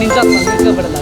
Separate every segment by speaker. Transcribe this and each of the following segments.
Speaker 1: నిల్చోబడలా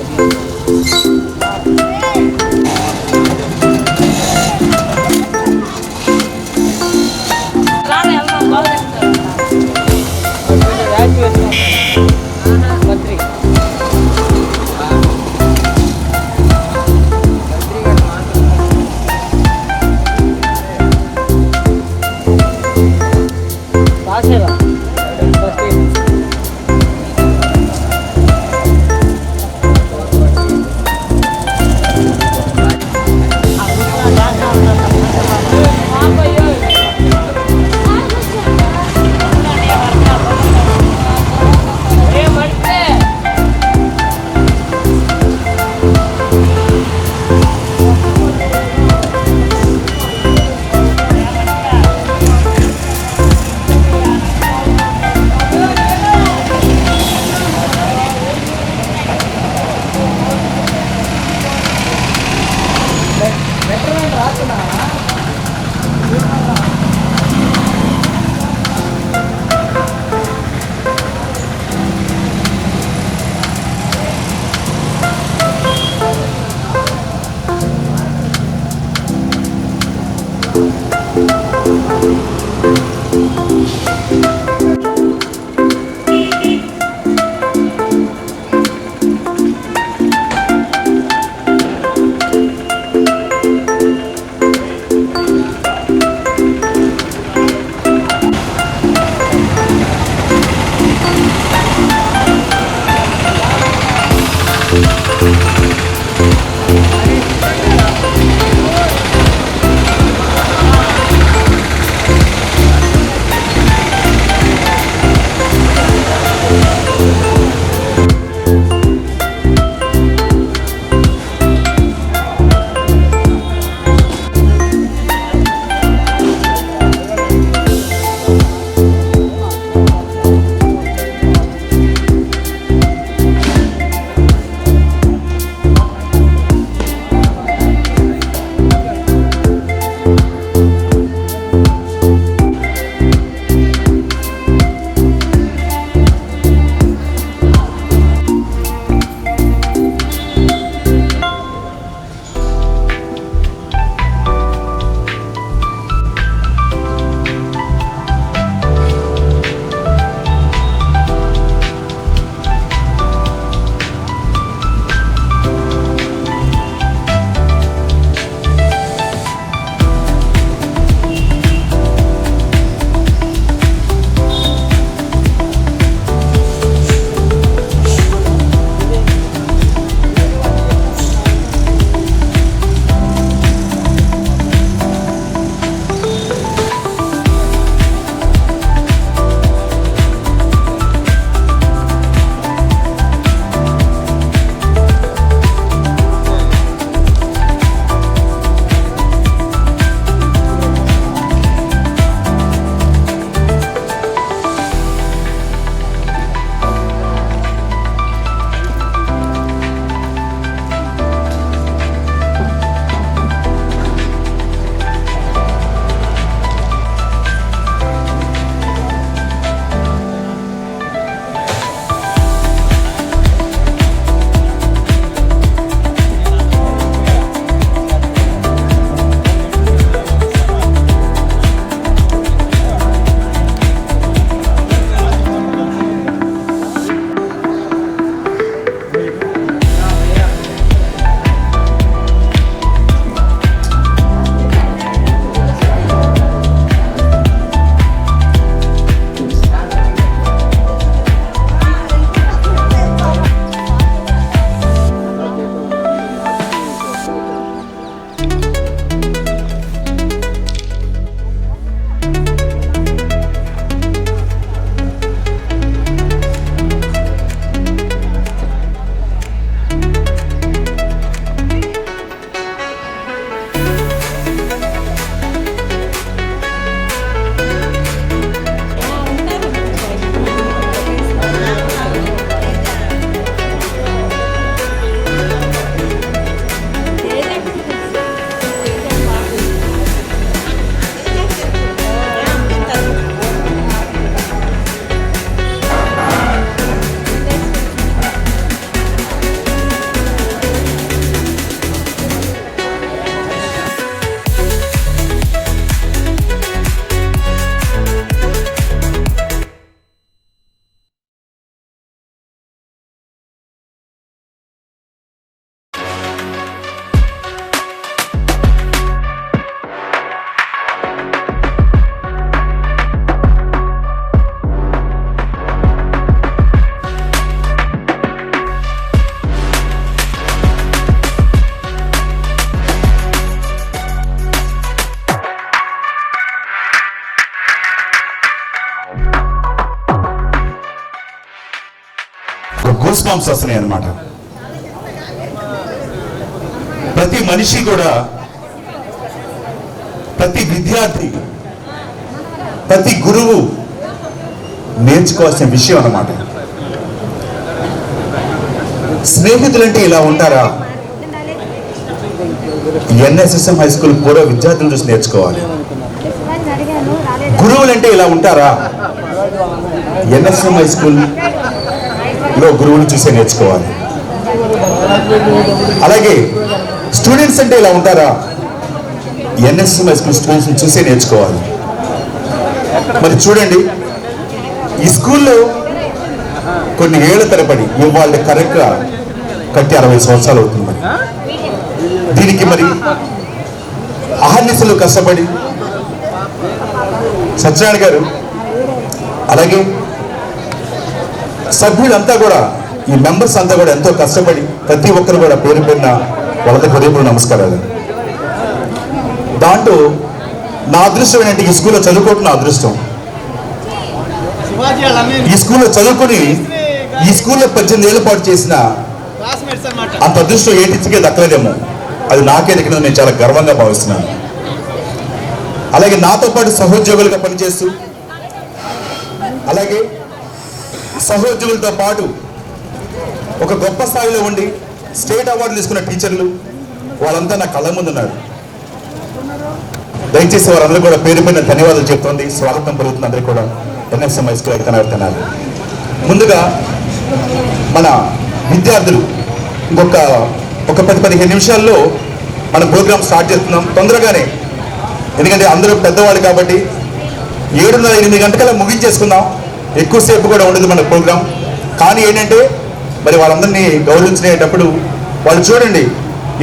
Speaker 1: forms వస్తున్నాయి అన్నమాట. ప్రతి మనిషి కూడా, ప్రతి విద్యార్థి, ప్రతి గురువు నేర్చుకోవాల్సిన విషయం అన్నమాట. స్నేహితులంటే ఇలా ఉంటారా? ఎన్ఎస్ఎస్ఎం హై స్కూల్ పూర్వ విద్యార్థులు చూసి నేర్చుకోవాలి. గురువులంటే ఇలా ఉంటారా? ఎన్ఎస్ఎం హై స్కూల్లో గురువులు చూసే నేర్చుకోవాలి. అలాగే స్టూడెంట్స్ అంటే ఇలా ఉంటారా? ఎన్ఎస్ఎం హై స్కూల్ స్టూడెంట్స్ చూసే నేర్చుకోవాలి. మరి చూడండి, ఈ స్కూల్లో కొన్ని ఏళ్ల తరబడి ఇవాళ కరెక్ట్గా కట్టి 60 సంవత్సరాలు అవుతుంది. మరి దీనికి మరి అహర్నిశలు కష్టపడి సత్యనారాయణ గారు, అలాగే సభ్యులంతా కూడా, ఈ మెంబర్స్ అంతా కూడా ఎంతో కష్టపడి ప్రతి ఒక్కరు కూడా పేరు పేరున వాళ్ళతో హృదయపూర్వక నమస్కారాలు. దాంట్లో నా అదృష్టం ఏంటంటే ఈ స్కూల్లో చదువుకోవటం నా అదృష్టం. ఈ స్కూల్లో చదువుకుని ఈ స్కూల్లో 18 ఏళ్ల పాటు చేసిన అంత అదృష్టం ఏ టీచర్కే దక్కలేదేమో, అది నాకే దక్కినది నేను చాలా గర్వంగా భావిస్తున్నాను. అలాగే నాతో పాటు సహోద్యోగులుగా పనిచేస్తూ, అలాగే సహోద్యోగులతో పాటు ఒక గొప్ప స్థాయిలో ఉండి స్టేట్ అవార్డు తీసుకున్న టీచర్లు వాళ్ళంతా నా కళ్ళ ముందు ఉన్నారు. దయచేసి వారందరూ కూడా పేరు పైన ధన్యవాదాలు చెప్తోంది. స్వాగతం పలుకుతుంది అందరికీ కూడా ఎన్ఎస్ఎం హై స్కూల్ అయితేనారు. ముందుగా మన విద్యార్థులు ఇంకొక 10-15 నిమిషాల్లో మన ప్రోగ్రామ్ స్టార్ట్ చేస్తున్నాం తొందరగానే, ఎందుకంటే అందరూ పెద్దవాళ్ళు కాబట్టి 7:30-8 గంటకల్లా ముగించేసుకుందాం. ఎక్కువసేపు కూడా ఉండదు మన ప్రోగ్రాం. కానీ ఏంటంటే మరి వాళ్ళందరినీ గౌరవించేటప్పుడు వాళ్ళు చూడండి,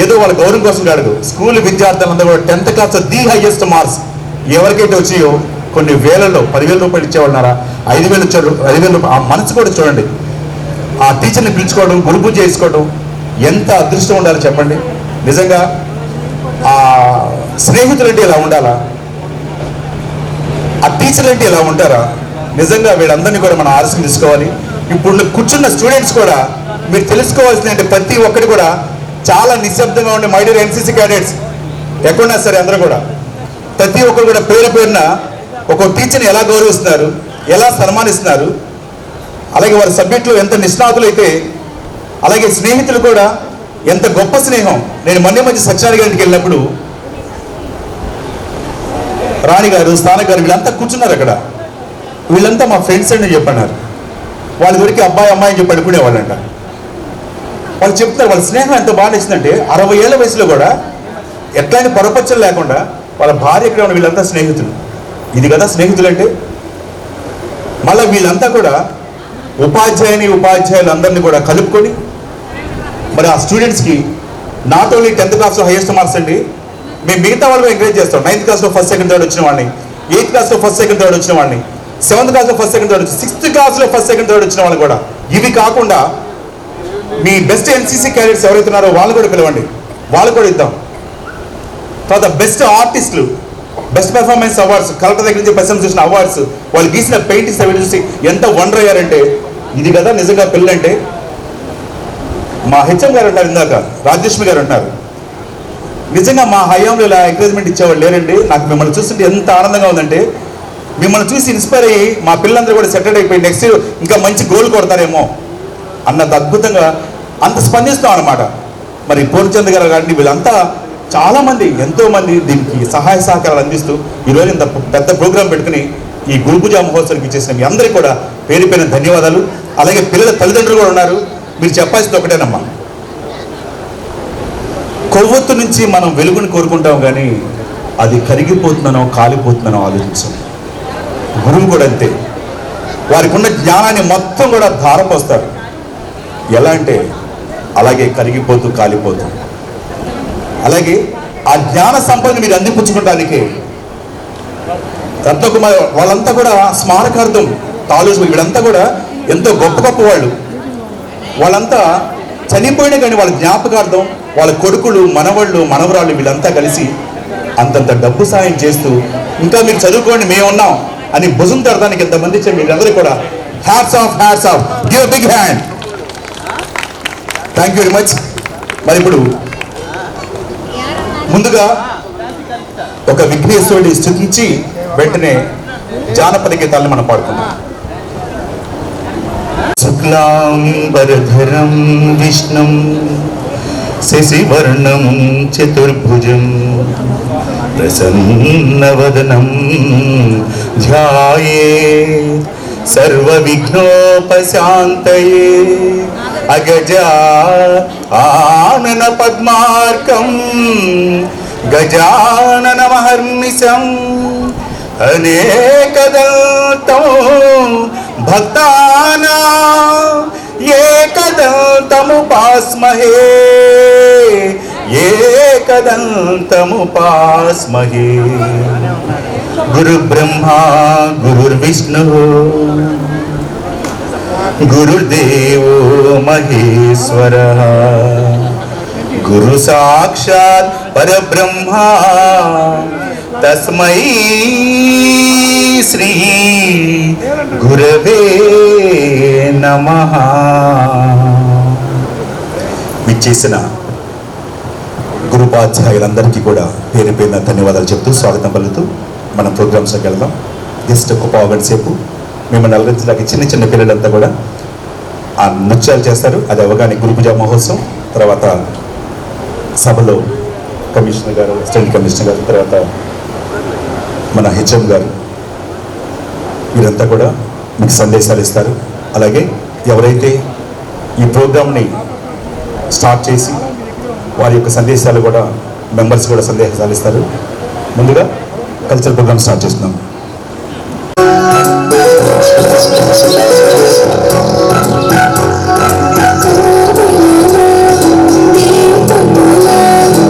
Speaker 1: ఏదో వాళ్ళ గౌరవం కోసం కాదు, స్కూల్ విద్యార్థులందరూ కూడా 10th class the highest marks ఎవరికైతే వచ్చాయో కొన్ని వేలలో 10,000 రూపాయలు ఇచ్చేవాళ్ళన్నారా, 5,000 ఇచ్చారు, 5,000 రూపాయలు. ఆ మనసు కూడా చూడండి, ఆ టీచర్ని పిలుచుకోవడం, గురు పూజ చేసుకోవడం ఎంత అదృష్టం ఉండాలో చెప్పండి. నిజంగా ఆ స్నేహితులు అంటే ఇలా ఉండాలా? ఆ టీచర్లు అంటే ఇలా ఉంటారా? నిజంగా వీళ్ళందరినీ కూడా మనం ఆలోచన తీసుకోవాలి. ఇప్పుడు కూర్చున్న స్టూడెంట్స్ కూడా మీరు తెలుసుకోవాల్సింది అంటే ప్రతి ఒక్కటి కూడా చాలా నిశ్శబ్దంగా ఉండే మై డియర్ ఎన్సీసీ క్యాడెట్స్ ఎక్కడున్నా సరే అందరూ కూడా ప్రతి ఒక్కరు కూడా పేరు పేరున ఒక టీచర్ని ఎలా గౌరవిస్తున్నారు, ఎలా సన్మానిస్తున్నారు, అలాగే వారి సబ్జెక్టులో ఎంత నిష్ణాతులైతే, అలాగే స్నేహితులు కూడా ఎంత గొప్ప స్నేహం. నేను మధ్య సత్యనారాయణ గారికి వెళ్ళినప్పుడు రాణి గారు, స్థాన గారు వీళ్ళంతా కూర్చున్నారు అక్కడ. వీళ్ళంతా మా ఫ్రెండ్స్ అని చెప్పన్నారు. వాళ్ళ గురికి అబ్బాయి అమ్మాయి అని చెప్పి అనుకునేవాళ్ళంట. వాళ్ళు చెప్తున్నారు వాళ్ళ స్నేహం ఎంత బాగా నచ్చిందంటే 60 ఏళ్ల వయసులో కూడా ఎట్లాంటి పొరపచ్చలు లేకుండా వాళ్ళ భార్య ఎక్కడ ఉన్న వీళ్ళంతా స్నేహితులు. ఇది కదా స్నేహితులు అంటే. మళ్ళీ వీళ్ళంతా కూడా ఉపాధ్యాయులు అందరినీ కూడా కలుపుకొని మరి ఆ స్టూడెంట్స్కి నాట్ ఓన్లీ 10th క్లాస్లో హైయెస్ట్ మార్క్స్ అండి, మేము మిగతా వాళ్ళు ఎంకరేజ్ చేస్తాం. 9th క్లాస్లో ఫస్ట్ సెకండ్ థర్డ్ వచ్చిన వాడిని, 8th క్లాస్లో ఫస్ట్ సెకండ్ థర్డ్ వచ్చిన వాడిని, 7th క్లాస్లో ఫస్ట్ సెకండ్ థర్డ్, 6th క్లాస్లో ఫస్ట్ సెకండ్ థర్డ్ వచ్చిన వాళ్ళు కూడా. ఇవి కాకుండా మీ బెస్ట్ ఎన్సీసీ క్యాడెట్స్ ఎవరైతున్నారో వాళ్ళు కూడా పిలవండి, వాళ్ళు కూడా ఇద్దాం. తర్వాత బెస్ట్ ఆర్టిస్టులు, బెస్ట్ పెర్ఫార్మెన్స్ అవార్డ్స్, కలెక్టర్ దగ్గర నుంచి ప్రశంస చూసిన అవార్డ్స్, వాళ్ళు గీసిన పెయింటింగ్స్ అవి చూసి ఎంత వండర్ అయ్యారంటే ఇది కదా నిజంగా పిల్లలంటే. మా హెచ్ఎం గారు అంటారు, ఇందాక రాజలక్ష్మి గారు అంటారు, నిజంగా మా హయాంలో ఇలా ఎంకరేజ్మెంట్ ఇచ్చేవాళ్ళు లేరండి. నాకు మిమ్మల్ని చూస్తుంటే ఎంత ఆనందంగా ఉందంటే, మిమ్మల్ని చూసి ఇన్స్పైర్ అయ్యి మా పిల్లలందరూ కూడా సెటిల్ అయిపోయి నెక్స్ట్ ఇంకా మంచి గోల్ కొడతారేమో అన్నది అద్భుతంగా అంత స్పందిస్తాం అన్నమాట. మరి పూర్ణచంద్ర గారు కానీ వీళ్ళంతా చాలామంది ఎంతోమంది దీనికి సహాయ సహకారాలు అందిస్తూ ఈరోజు ఇంత పెద్ద ప్రోగ్రాం పెట్టుకుని ఈ గురు పూజా మహోత్సవానికి ఇచ్చేసిన మీ అందరికీ కూడా పేరు పేరున ధన్యవాదాలు. అలాగే పిల్లల తల్లిదండ్రులు కూడా ఉన్నారు. మీరు చెప్పాల్సింది ఒకటేనమ్మా, కొవ్వొత్తు నుంచి మనం వెలుగుని కోరుకుంటాం కానీ అది కరిగిపోతుందనో కాలిపోతుందనో ఆలోచించాం. గురువు కూడా అంతే, వారికి ఉన్న జ్ఞానాన్ని మొత్తం కూడా ధారపోస్తారు. ఎలా అంటే అలాగే కరిగిపోతూ కాలిపోతూ. అలాగే ఆ జ్ఞాన సంపదని మీరు అందిపుచ్చుకోవడానికి రత్నకుమార్ వాళ్ళంతా కూడా స్మారకార్థం తాలూసు వీళ్ళంతా కూడా ఎంతో గొప్ప గొప్ప వాళ్ళు. వాళ్ళంతా చనిపోయినా కానీ వాళ్ళ జ్ఞాపకార్థం వాళ్ళ కొడుకులు, మనవళ్ళు, మనవరాళ్ళు వీళ్ళంతా కలిసి అంతంత డబ్బు సాయం చేస్తూ ఇంకా మీరు చదువుకోండి మేము ఉన్నాం అని భుజం తరడానికి ఎంతమంది ఇచ్చారు. మీరందరూ కూడా hats off, give a big hand. Thank you very much. మరి ఇప్పుడు ముందుగా ఒక విఘ్నేశ్వరుడి స్తుతించి వెంటనే జానపద గీతాలను మనం పాడుకుందాం. శుక్లాంబరధరం విష్ణుం శశివర్ణం చతుర్భుజం ప్రసన్నవదనం ధ్యాయే సర్వవిఘ్నోపశాంతయే అగజా ఆనన పద్మార్కం గజానన మహర్నిశం అనేకదంతం భక్తానాం ఏకదంతముపాస్మహే ఏకదంతముపాస్మహే. గురు బ్రహ్మా గురుర్విష్ణు గురుర్దేవో మహేశ్వరః గురు సాక్షాత్ పరబ్రహ్మ తస్మై శ్రీ గురవే నమః. విచ్చేసిన గురుపాధ్యాయులందరికీ కూడా పేరు పేరున ధన్యవాదాలు చెప్తూ స్వాగతం పలుకుతూ మనం ప్రోగ్రామ్స్లోకి వెళ్దాం. జస్ట్ ఒక పావుగంట సేపు మిమ్మల్ని అలరించడానికి చిన్న చిన్న పిల్లలంతా కూడా ఆ నృత్యాలు చేస్తారు. అది అవగానే గురు పూజా మహోత్సవం, తర్వాత సభలో కమిషనర్ గారు, అసిస్టెంట్ కమిషనర్ గారు, తర్వాత మన హెచ్ఎం గారు, వీరంతా కూడా మీకు సందేశాలు ఇస్తారు. అలాగే ఎవరైతే ఈ ప్రోగ్రామ్ని స్టార్ట్ చేసి వారి యొక్క సందేశాలు కూడా మెంబర్స్ కూడా సందేశాలు ఇస్తారు. ముందుగా కల్చరల్ ప్రోగ్రామ్ స్టార్ట్ చేస్తున్నాం.
Speaker 2: చూసే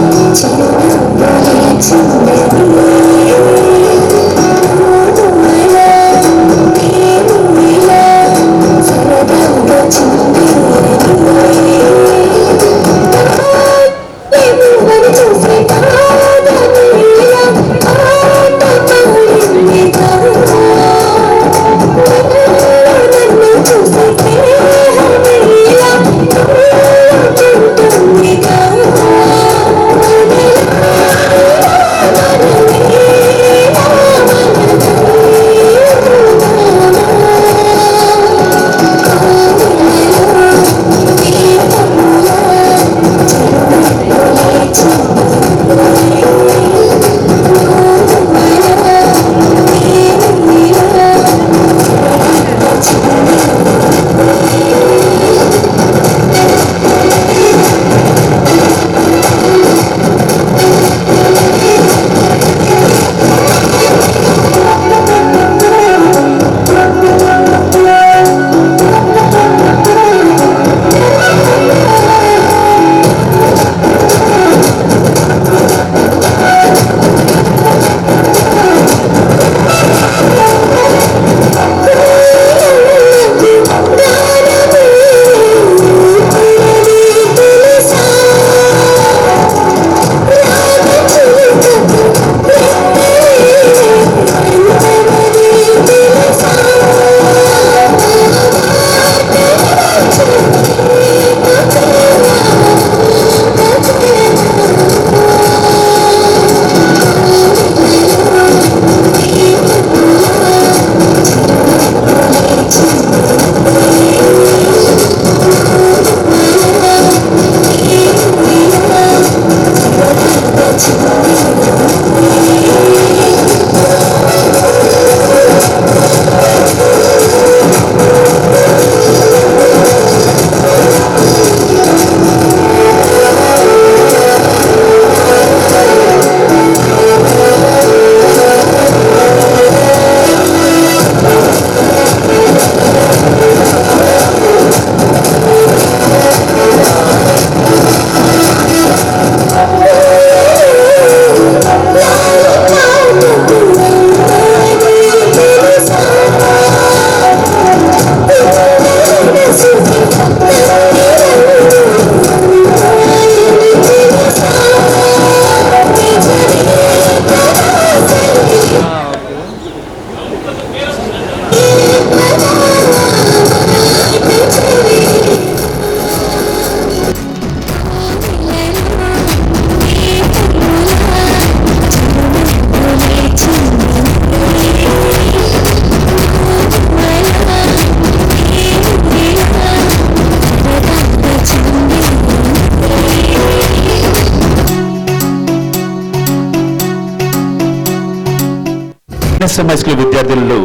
Speaker 2: ఎస్ఎం హై స్కూల్ విద్యార్థులు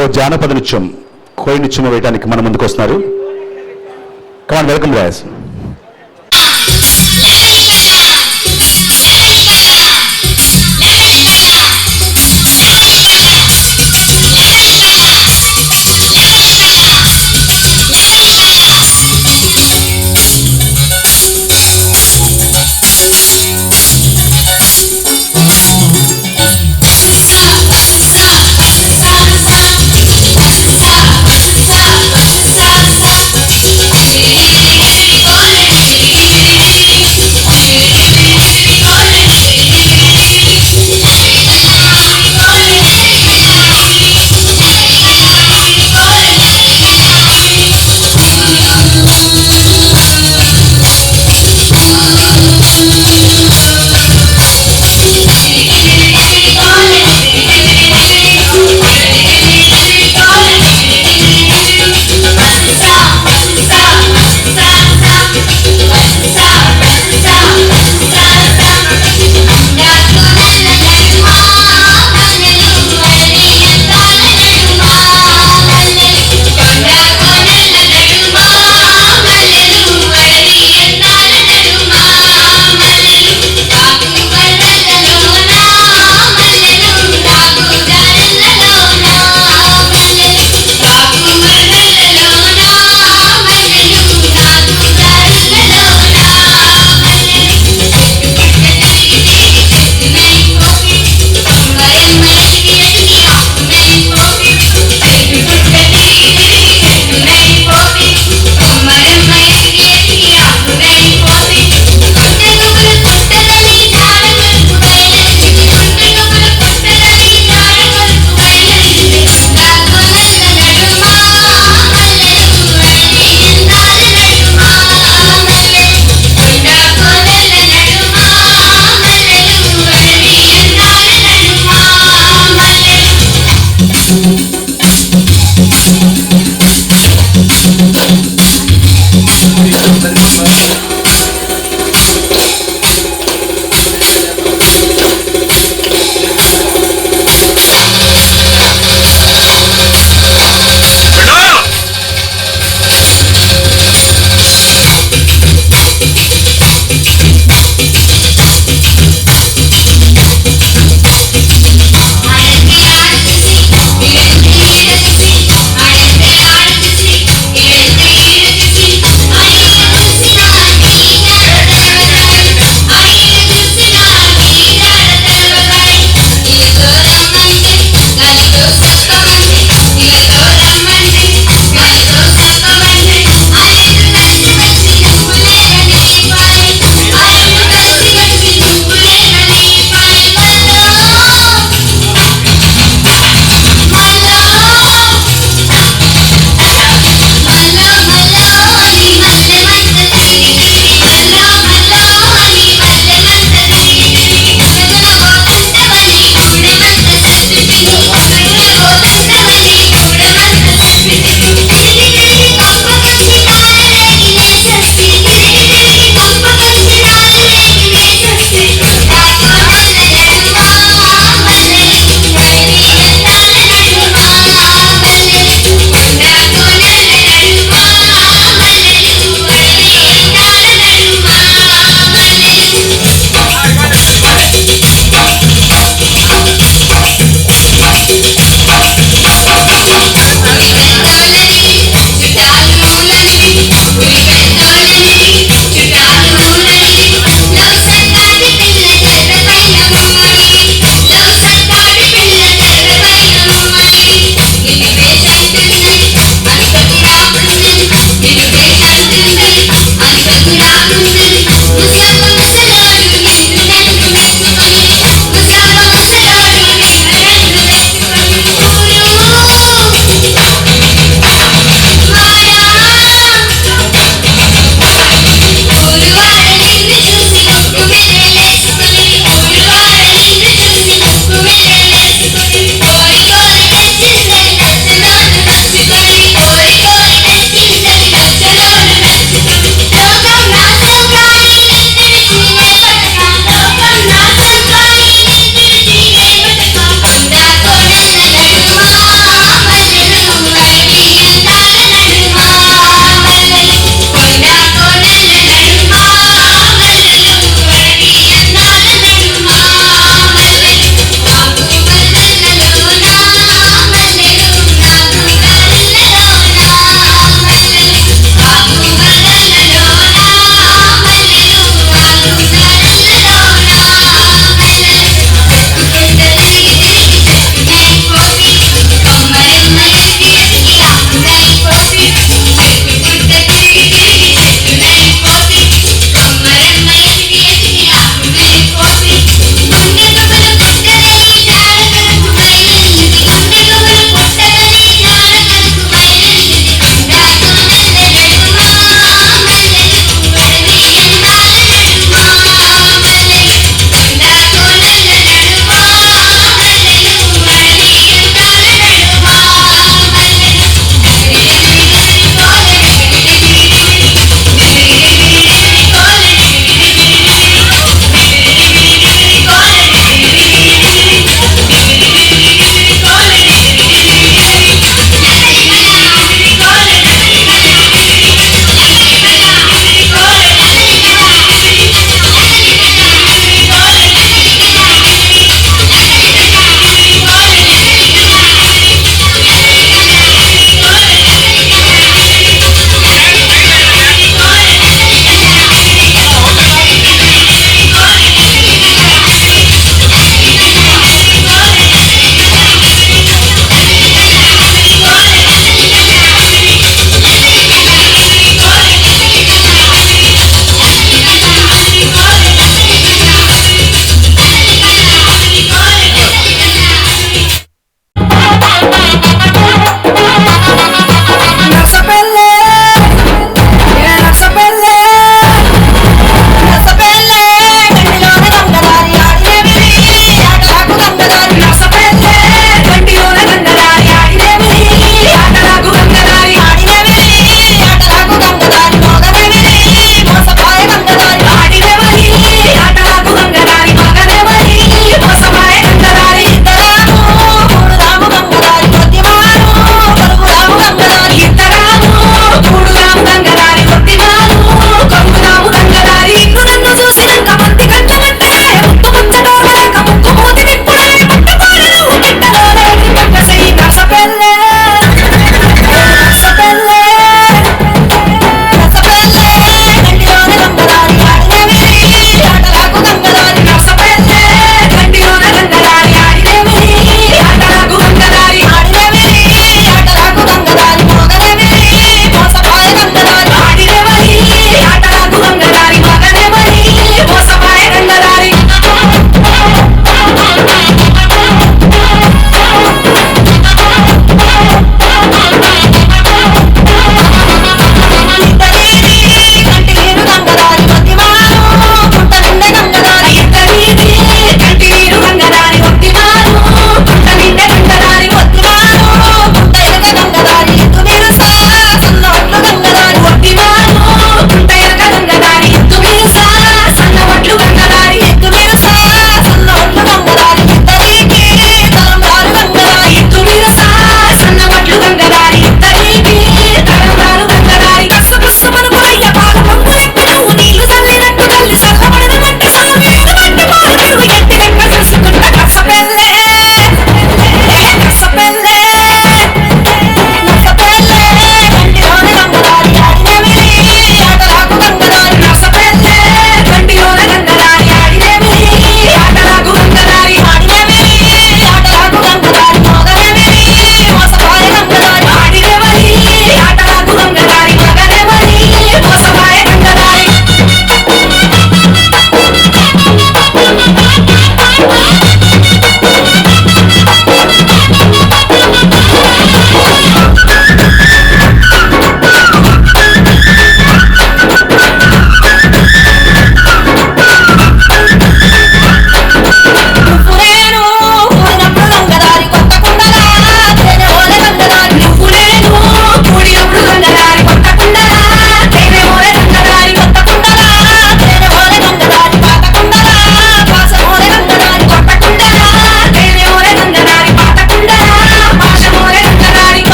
Speaker 2: ఓ జానపద నృత్యం కోయి నృత్యం వేయడానికి మన ముందుకు వస్తున్నారు. Come on, welcome guys.
Speaker 3: Hey,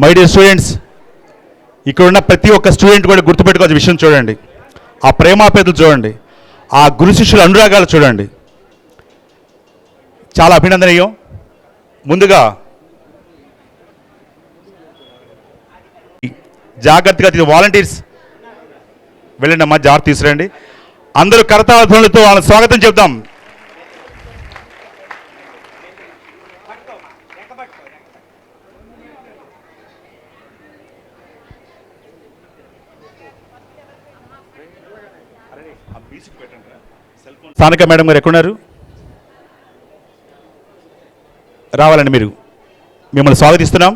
Speaker 2: my dear students, ఇక్కడ ఉన్న ప్రతి ఒక్క స్టూడెంట్ కూడా గుర్తుపెట్టుకోవాల్సిన విషయం చూడండి. ఆ ప్రేమాపేదలు చూడండి, ఆ గురు శిష్యుల అనురాగాలు చూడండి, చాలా అభినందనీయం. ముందుగా జాగ్రత్తగా వాలంటీర్స్ వెళ్ళండి అమ్మా, జాగ్రత్త తీసుకురండి. అందరూ కరతాళ ధ్వనులతో వాళ్ళని స్వాగతం చెప్దాం. స్థానిక మేడం గారు ఎక్కడున్నారు? రావాలండి, మీరు మిమ్మల్ని స్వాగతిస్తున్నాం.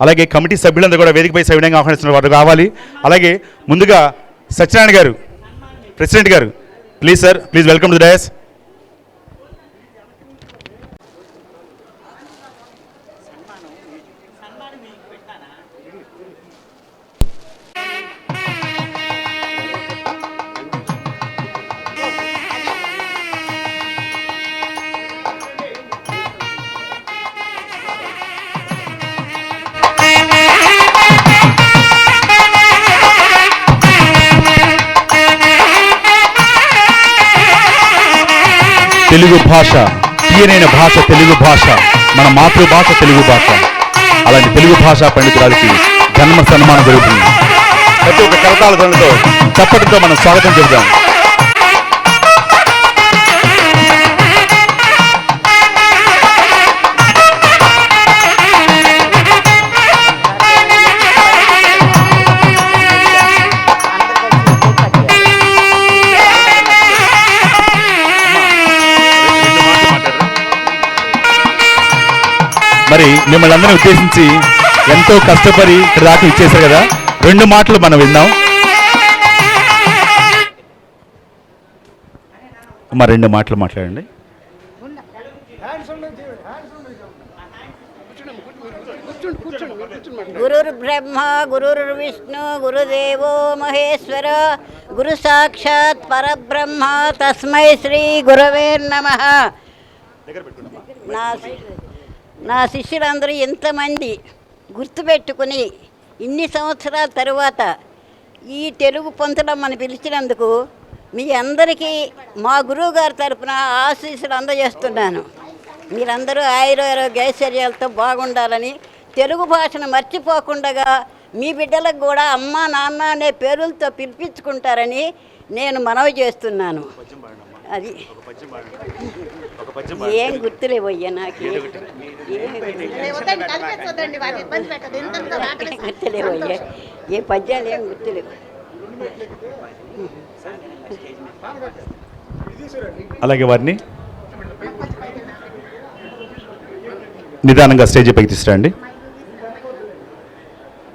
Speaker 2: అలాగే కమిటీ సభ్యులందరూ కూడా వేదికపై సవినయంగా ఆహ్వానిస్తున్న వారు కావాలి. అలాగే ముందుగా సత్యనారాయణ గారు, ప్రెసిడెంట్ గారు, please sir, please welcome to the dais. Telugu భాష, తీయనైన భాష తెలుగు భాష, మన మాతృభాష తెలుగు భాష. అలాంటి తెలుగు భాషా పండితురాలికి జన్మ సన్మానం జరుగుతుంది. ప్రతి ఒక్క కరతాళ ధ్వనులతో చప్పటితో మనం స్వాగతం చెబుతాం. మరి మిమ్మల్ని అందరినీ ఉద్దేశించి ఎంతో కష్టపడి ఇక్కడ దాకా ఇచ్చేశారు కదా, 2 మాటలు మనం విందాం. అమ్మా 2 మాటలు మాట్లాడండి.
Speaker 3: గురుర్ బ్రహ్మ గురుర్ విష్ణు గురుదేవో మహేశ్వర గురు సాక్షాత్ పరబ్రహ్మ తస్మై శ్రీ గురవే నమః. నా శిష్యులందరూ ఎంతమంది గుర్తుపెట్టుకుని ఇన్ని సంవత్సరాల తరువాత ఈ తెలుగు పంతులమ్మని పిలిచినందుకు మీ అందరికీ మా గురువు గారి తరపున ఆశీస్సులు అందజేస్తున్నాను. మీరందరూ ఆయురారోగ్య ఐశ్వర్యాలతో బాగుండాలని, తెలుగు భాషను మర్చిపోకుండా మీ బిడ్డలకు కూడా అమ్మ నాన్న అనే పేరులతో పిలిపించుకుంటారని నేను మనవి చేస్తున్నాను. అది ఏం గుర్తులేవయ్యా, నాకు గుర్తులేవయ్యా, ఏ పద్యాలు ఏం గుర్తులేవు.
Speaker 2: అలాగే వారిని నిదానంగా స్టేజ్ పైకి తీసుకురండి.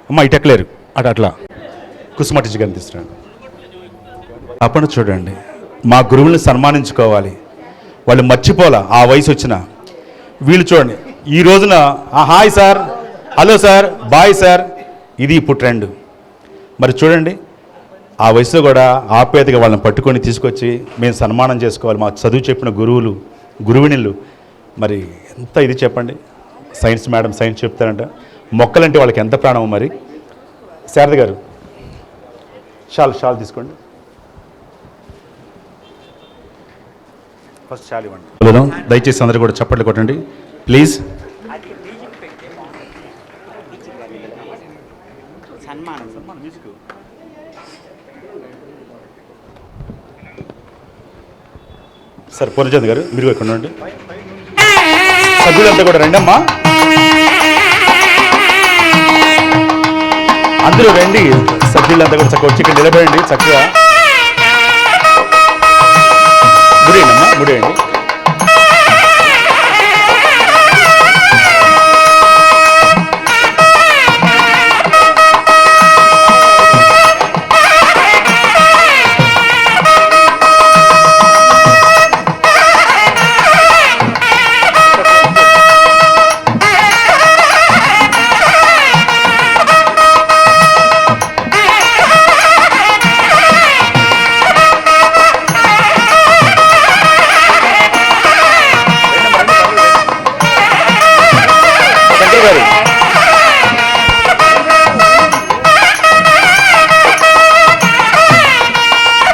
Speaker 2: అమ్మ ఇటెక్కలేరు, అట్లా కుసుమటించి గారిని తీసుకురండి. అప్పుడు చూడండి, మా గురువుల్ని సన్మానించుకోవాలి, వాళ్ళు మర్చిపోలా ఆ వయసు వచ్చిన వీళ్ళు. చూడండి ఈ రోజున hi sir, hello sir, bye sir, ఇది ఇప్పుడు ట్రెండ్. మరి చూడండి ఆ వయసులో కూడా ఆప్యాయతగా వాళ్ళని పట్టుకొని తీసుకొచ్చి మేము సన్మానం చేసుకోవాలి. మా చదువు చెప్పిన గురువులు, గురువిణులు, మరి ఎంత ఇది చెప్పండి. సైన్స్ మేడం సైన్స్ చెప్తారంట, మొక్కలంటే వాళ్ళకి ఎంత ప్రాణం. మరి శారద గారు షాల్ తీసుకోండి, ఫస్ట్ షాల్ ఇవ్వండి. దయచేసి అందరూ కూడా చప్పట్లు కొట్టండి ప్లీజ్. సార్ పూర్ణచంద్ గారు మీరు ఇక్కడ ఉండండి. సభ్యులంతా కూడా రండి అమ్మా, అందరూ రండి. సభ్యులంతా కూడా చక్కగా వచ్చి ఇక్కడ నిలబడండి. చక్కగా ముడేయండి అమ్మా, ముడేయండి.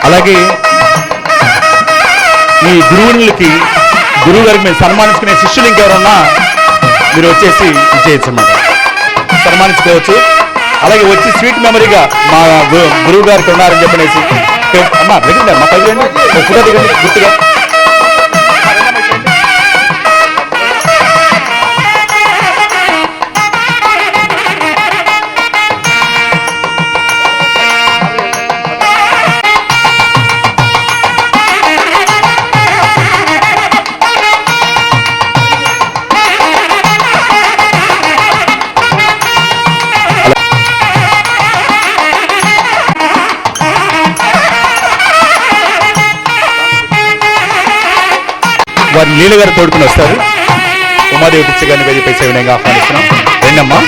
Speaker 2: అలాగే ఈ గురువులకి గురువు గారికి మీరు సన్మానించుకునే శిష్యులు ఇంకెవరన్నా మీరు వచ్చేసి చేయొచ్చు అన్నమాట, సన్మానించుకోవచ్చు. అలాగే వచ్చి స్వీట్ మెమరీగా మా గురువు గారికి ఉన్నారని చెప్పనేసి అమ్మా దిగండి, మా పది ఫోటో దిగండి గుర్తుగా. వారి లీల గారు తోడుకుని వస్తారు. ఉమాదేవి టీచర్ గారిని వేదికపై సవినయంగా ఆహ్వానిస్తున్నాం. రెండమ్మా.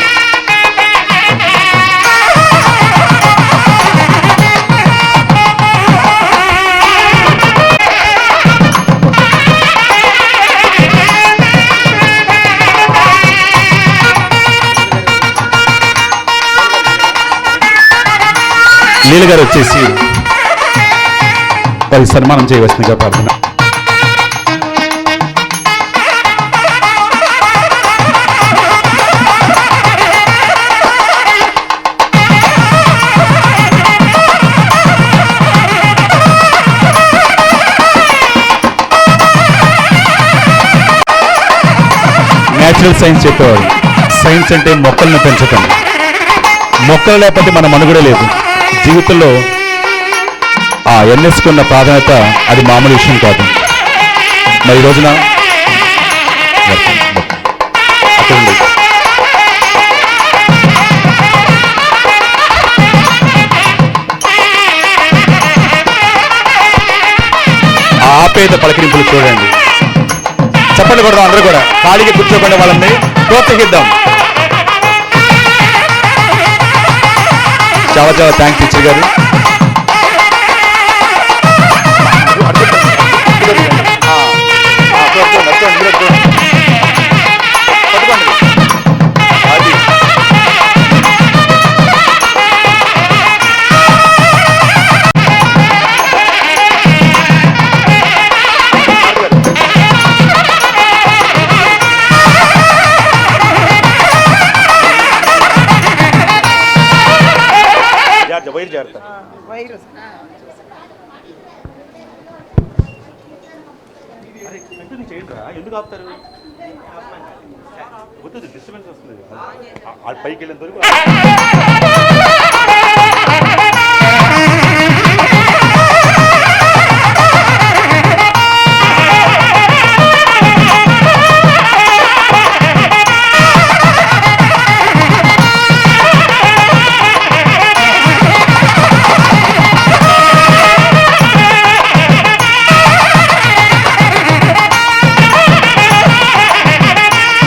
Speaker 2: లీల గారు వచ్చేసి వారికి సన్మానం చేయవలసిందిగా ప్రార్థన. న్యాచురల్ సైన్స్ చెప్పేవారు. సైన్స్ అంటే మొక్కలను పెంచటం. మొక్కలు లేకపోతే మన మనుగడ లేదు. జీవితంలో ఆ ఎన్ఎస్కి ఉన్న ప్రాధాన్యత అది మామూలు విషయం కాదు. మరి ఈ రోజున ఆ ఆప్యాయత పలకరింపులు చూడండి. చెప్పండి కూడా అందరూ కూడా ఖాళీగా కూర్చోకుండా వాళ్ళని ప్రోత్సహిద్దాం. చాలా చాలా థ్యాంక్స్ టీచర్ గారు. వైర్ జాగ్రత్త. ఎందుకు ఆపుతారు? డిస్టర్బెన్స్ వస్తుంది. పైకి వెళ్ళినంత వరకు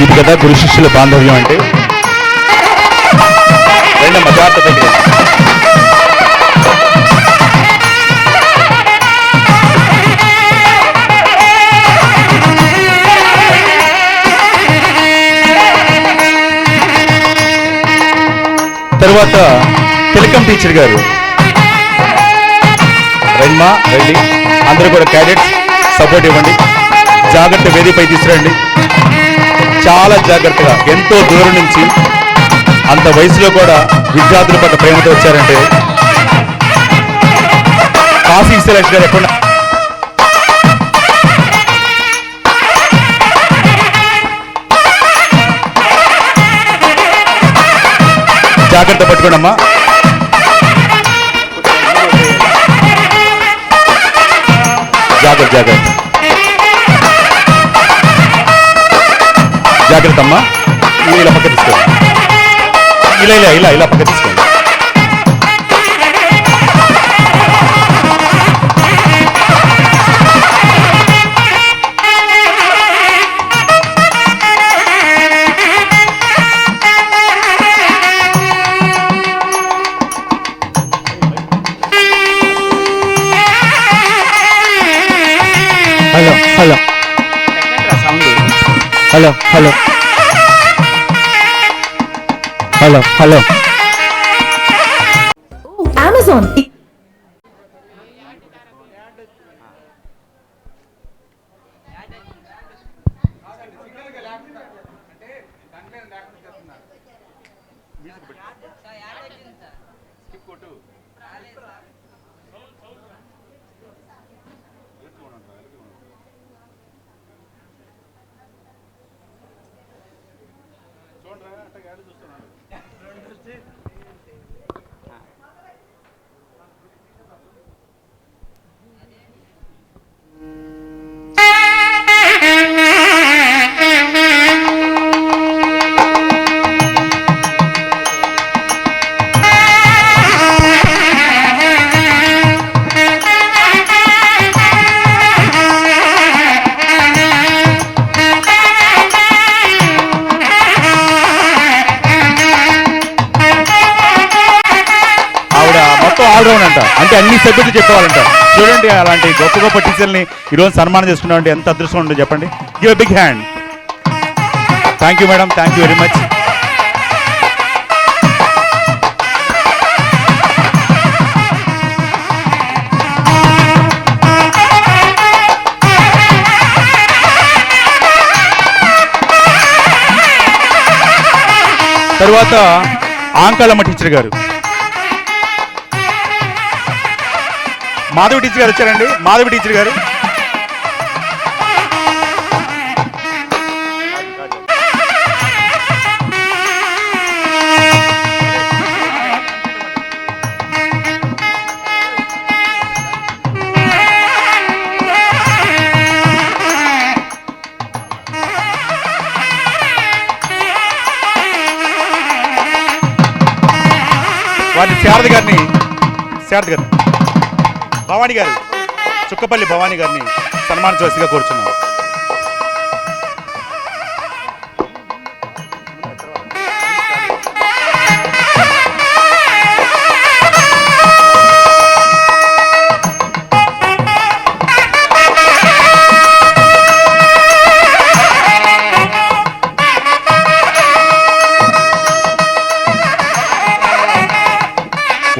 Speaker 2: ఇది కదా గురు శిష్యుల బాంధవ్యం అంటే. రెండమ్మ జాగ్రత్త. తర్వాత తిలకం టీచర్ గారు. రండిమా రండి, అందరూ కూడా క్యాడెట్స్ సపోర్ట్ ఇవ్వండి. జాగ్రత్త వేదికపై తీసుకురండి. చాలా జాగ్రత్తగా ఎంతో దూరం నుంచి అంత వయసులో కూడా విద్యార్థుల పట్ల ప్రేమతో వచ్చారంటే కాశీ సెలెక్షన్ గారు ఎక్కడ జాగ్రత్త పట్టుకోండమ్మా. జాగ్రత్త జాగ్రత్త జాగ్రత్త అమ్మా. ఇలా పక్క తీసుకోండి. ఇలా ఇలా ఇలా ఇలా పక్క తీసుకోండి. Hello hello hello hello hello hello
Speaker 4: Amazon.
Speaker 2: All round అంట, అంటే అన్ని సబ్జెక్టులు చెప్పేవాళ్ళంట. చూడండి అలాంటి గొప్ప గొప్ప టీచర్ని ఈరోజు సన్మానం చేసుకున్నామంటే ఎంత అదృష్టం ఉంటుందో చెప్పండి. Give a big hand. Thank you madam, thank you very much. తరువాత ఆంకాలమ్మ టీచర్ గారు, మాధవి టీచర్ గారు వచ్చారండి. మాధవి టీచర్ గారు వారిని శారద గారిని భవానీ గారు, చుక్కపల్లి భవానీ గారిని సన్మానించవలసిగా కోరుచున్నాం.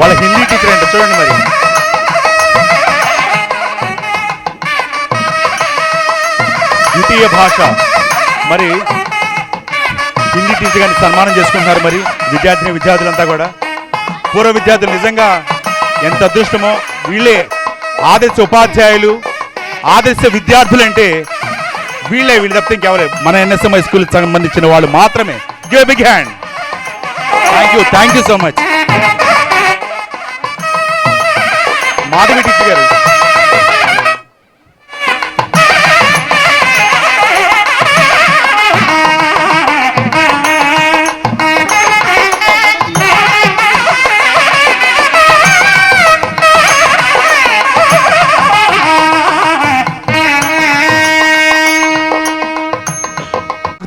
Speaker 2: వాళ్ళ హిందీ టీచర్ అంటే చూడండి మరి. ద్వితీయ భాష మరి హిందీ టీచర్ గారిని సన్మానం చేసుకుంటున్నారు. మరి విద్యార్థులంతా కూడా పూర్వ విద్యార్థులు నిజంగా ఎంత అదృష్టమో. వీళ్ళే ఆదర్శ ఉపాధ్యాయులు, ఆదర్శ విద్యార్థులు అంటే వీళ్ళు తప్పితే ఇంకెవరు? మన ఎన్ఎస్ఎంఐ స్కూల్కి సంబంధించిన వాళ్ళు మాత్రమే. Give a big hand. Thank you so much. Madhavi teacher గారు,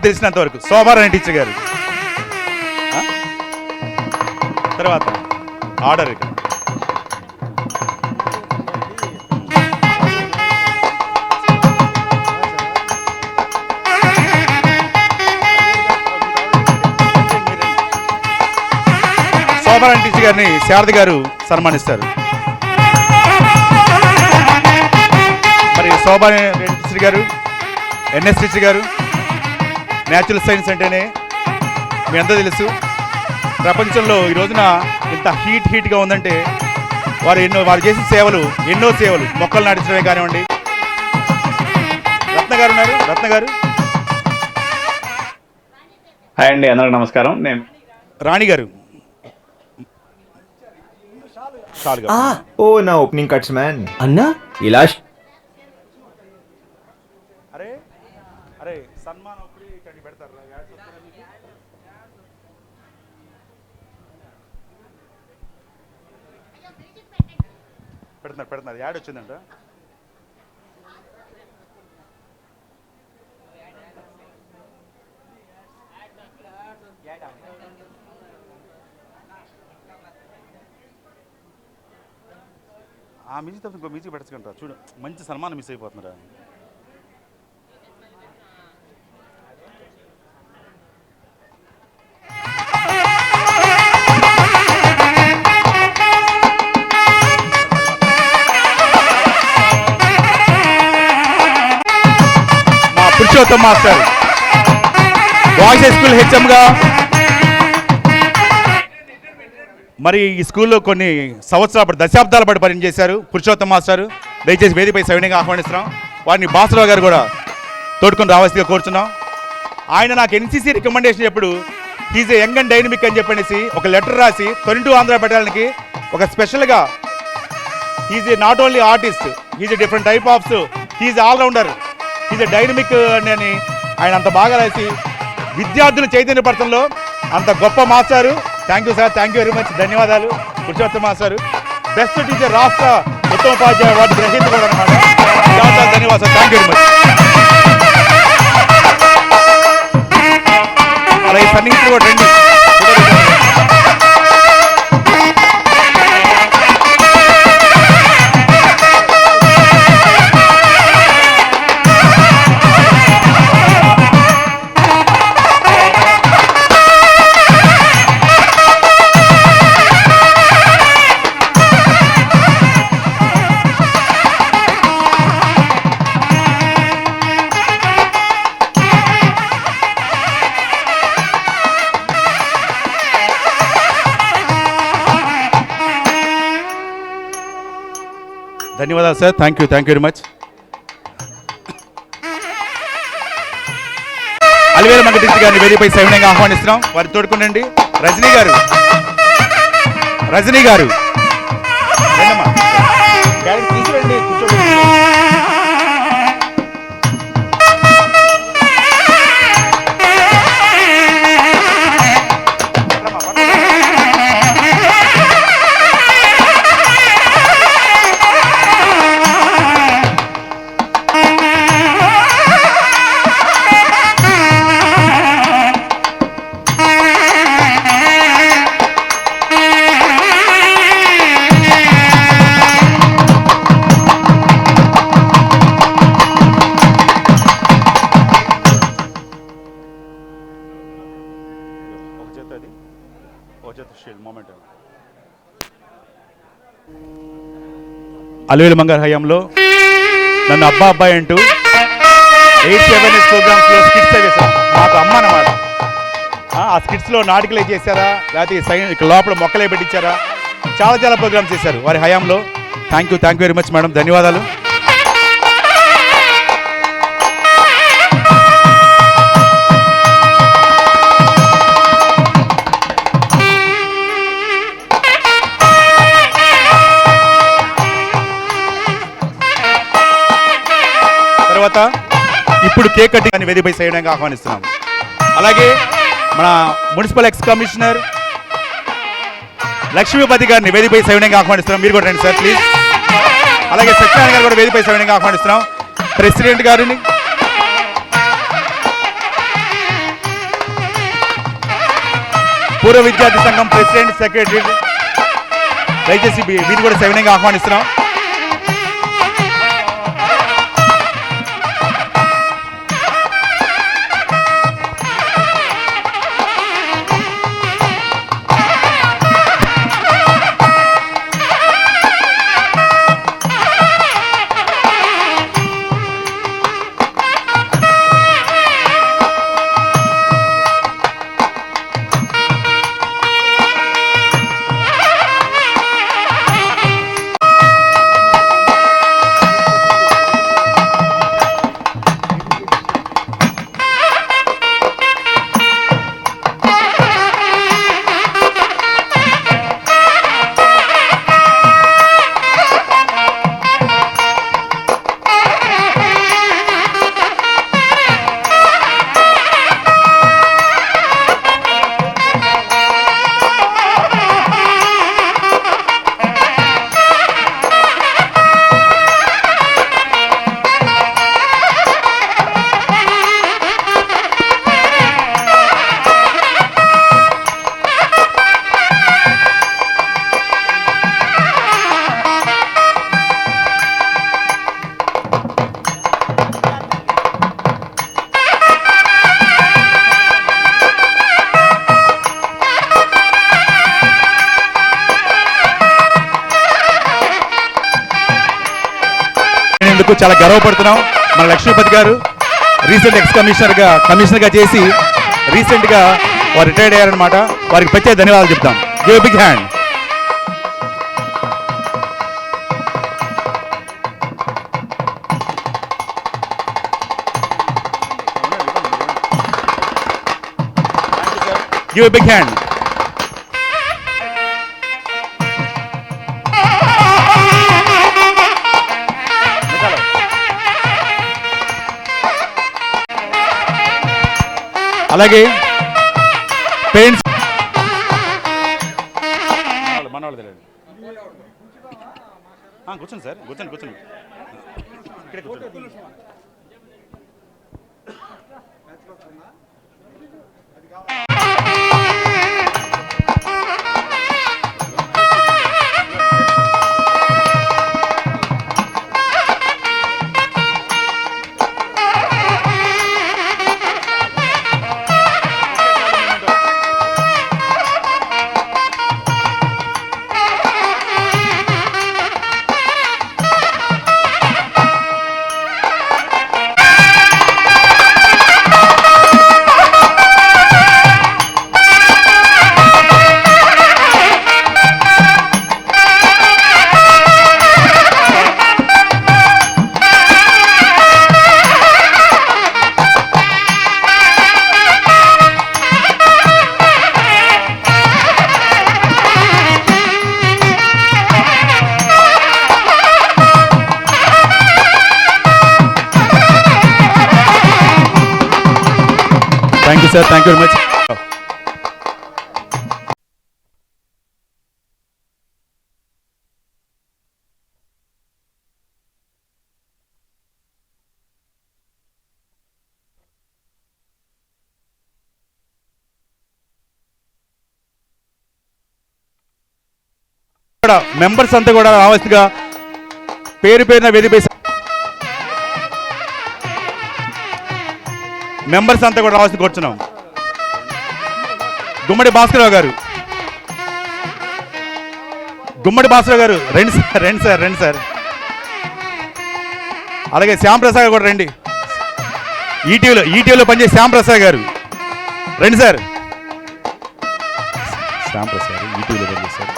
Speaker 2: తెలిసినంత వరకు శోభారాణి టీచర్ గారు. తర్వాత ఆర్డర్ ఇక్కడ శోభారాణి టీచర్ గారిని శారద గారు సన్మానిస్తారు. మరి శోభారాణి టీచర్ గారు, ఎన్ఎస్ టీచర్ గారు, న్యాచురల్ సైన్స్ అంటేనే మీ అంతా తెలుసు. ప్రపంచంలో ఈ రోజున ఇంత హీట్గా ఉందంటే వారు చేసిన సేవలు, ఎన్నో సేవలు. మొక్కలు నాటించడమే కానివ్వండి. రత్న గారు ఉన్నారు. రత్న గారు.
Speaker 4: హాయ్ అండి, అందరికి నమస్కారం. నేను
Speaker 2: రాణి గారు.
Speaker 5: ఓ నా ఓపెనింగ్ కట్స్ మ్యాన్
Speaker 6: అన్నా ఇలా
Speaker 2: అరే అరే సన్మానం పెడతారు. పెడుతున్నారు యాడ్ వచ్చిందంట. ఆ మ్యూజిక్ తప్ప ఇంకో మ్యూజిక్ పెట్టచ్చుకుంటారా? చూడు, మంచి సన్మానం మిస్ అయిపోతున్నారా. Purushottam master. Boys high school హెచ్ఎంగా మరి ఈ స్కూల్లో కొన్ని సంవత్సరాల పాటు దశాబ్దాల పాటు పనిచేశారు పురుషోత్తం మాస్టర్. దయచేసి వేదికపై సవినయంగా ఆహ్వానిస్తున్నాం. వారిని బాసరావు గారు కూడా తోడుకొని రావాల్సిందిగా కోరుతున్నాం. ఆయన నాకు ఎన్సీసీ రికమెండేషన్ ఎప్పుడు he's a young and dynamic అని చెప్పనేసి ఒక లెటర్ రాసి 22 ఆంధ్ర పెట్టడానికి ఒక స్పెషల్గా he's a not only artist, he's a different type of, he's allrounder, he's a dynamic అని ఆయన అంత బాగా రాసి విద్యార్థుల చైతన్యపరచడంలో అంత గొప్ప మాస్టారు. Thank you sir, thank you very much, ధన్యవాదాలు పురుషోత్తం మాస్టారు. బెస్ట్ టీచర్ రాష్ట్ర ఉత్తమోపాధ్యాయ అవార్డు గ్రహీత కూడా అనమాట. చాలా ధన్యవాదాలు, థ్యాంక్ యూ వెరీ మచ్. అలాగే సన్నిహితులు కూడా రండి. ధన్యవాదాలు sir, thank you very much. Alivela Venkateswara గారిని వేదికపై సవినయంగా ఆహ్వానిస్తున్నాం. వారి తోడుకునండి. రజనీ గారు రండమ్మా. తీసుకురండి, కూర్చోండి. అలివేలు మంగారు హయాంలో నన్ను అబ్బాయి అంటూ 8 అవేర్నెస్ ప్రోగ్రామ్స్లో స్కిట్స్ వేశారు. మాకు అమ్మ అన్నమాట. ఆ స్కిట్స్లో నాటికలే చేశారా, లేకపోతే ఇక్కడ లోపల మొక్కలే పెట్టించారా, చాలా ప్రోగ్రామ్స్ చేశారు వారి హయాంలో. Thank you very much madam, ధన్యవాదాలు. తర్వాత ఇప్పుడు కేక్ కటింగ్ అని వేదికపై చేయడానికి ఆహ్వానిస్తున్నాం. అలాగే మన మున్సిపల్ ఎక్స్ కమిషనర్ లక్ష్మీపతి గారిని వేదికపై సవినయంగా ఆహ్వానిస్తున్నాం. మీరు కూడా రండి సార్ ప్లీజ్. అలాగే సత్యనారాయణ గారు కూడా వేదికపై సవినయంగా ఆహ్వానిస్తున్నాం. ప్రెసిడెంట్ గారిని, పూర్వ విద్యార్థి సంఘం ప్రెసిడెంట్, సెక్రటరీ, దయచేసి మీరు కూడా సవినయంగా ఆహ్వానిస్తున్నాం. చాలా గర్వపడుతున్నాం. మన లక్ష్మీపతి గారు రీసెంట్ కమిషనర్గా చేసి రీసెంట్గా వారు రిటైర్డ్ అయ్యారనమాట. వారికి ప్రత్యేక ధన్యవాదాలు చెప్తాం. Give big hand. Give big hand. అలాగే పెయింట్స్ మనవాళ్ళు తెలియదు. కూర్చోండి సార్, కూర్చోండి ఇక్కడే కూర్చోండి. Thank you sir, thank you very much. Members అంతా కూడా రావాల్సిందిగా పేరున వేదికపై మెంబర్స్ అంతా కూడా రావాల్సింది కూర్చున్నాం. గుమ్మడి భాస్కరరావు గారు రండి సార్. అలాగే శ్యాంప్రసాద్ కూడా రండి. ఈటీవీలో పనిచేసే శ్యాంప్రసాద్ గారు రండి సార్. శ్యాంప్రసాద్ ఈటీవీలో పనిచేస్తారు.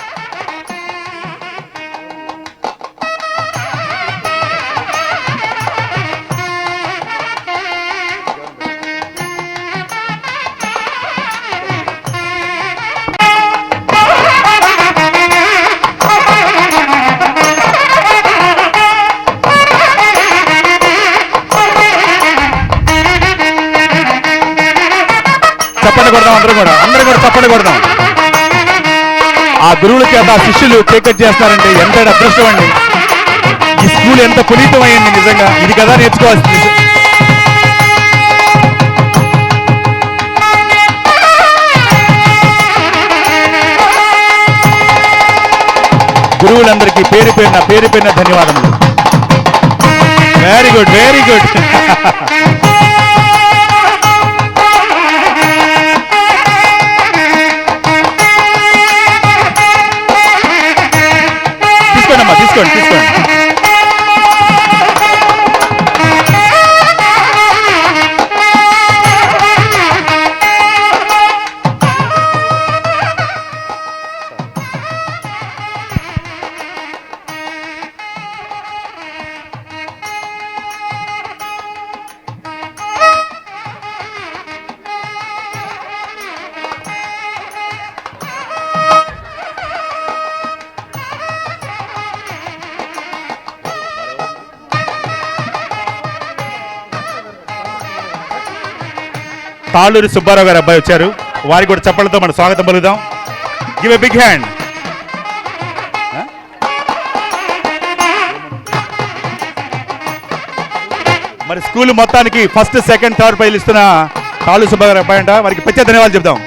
Speaker 2: అందరూ కూడా చప్పట్లు కొడదాం. ఆ గురువుల చేత శిష్యులు టేకట్ చేస్తారంటే ఎంత అదృష్టం అండి. ఈ స్కూల్ ఎంత పునీతమైంది నిజంగా. ఇది కదా నేర్చుకోవాల్సింది. గురువులందరికీ పేరు పేరున ధన్యవాదములు. Very good. తీసుకోండి. తాళ్ళూరి సుబ్బారావు గారు అబ్బాయి వచ్చారు. వారికి కూడా చప్పలతో మన స్వాగతం పలుకుదాం. Give a big hand. మరి స్కూల్ మొత్తానికి ఫస్ట్, సెకండ్, థర్డ్ ప్రైజ్లు ఇస్తున్న తాళ్ళూరి సుబ్బారావు గారు అబ్బాయి అంట. వారికి ప్రత్యేక ధన్యవాదాలు చెప్తాం.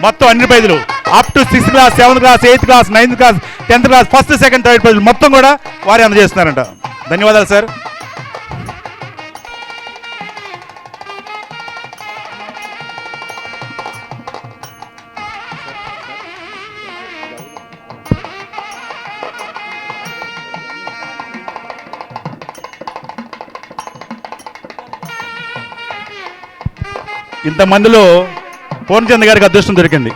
Speaker 2: మొత్తం అన్ని ప్రైజులు up to 6th class, 7th class, 8th class, 9th class, 10th class first, second, third ప్రైజులు మొత్తం కూడా వారే అందజేస్తున్నారంట. ధన్యవాదాలు సార్. ఇంతమందిలో పూర్ణచంద్ర గారికి అదృష్టం దొరికింది.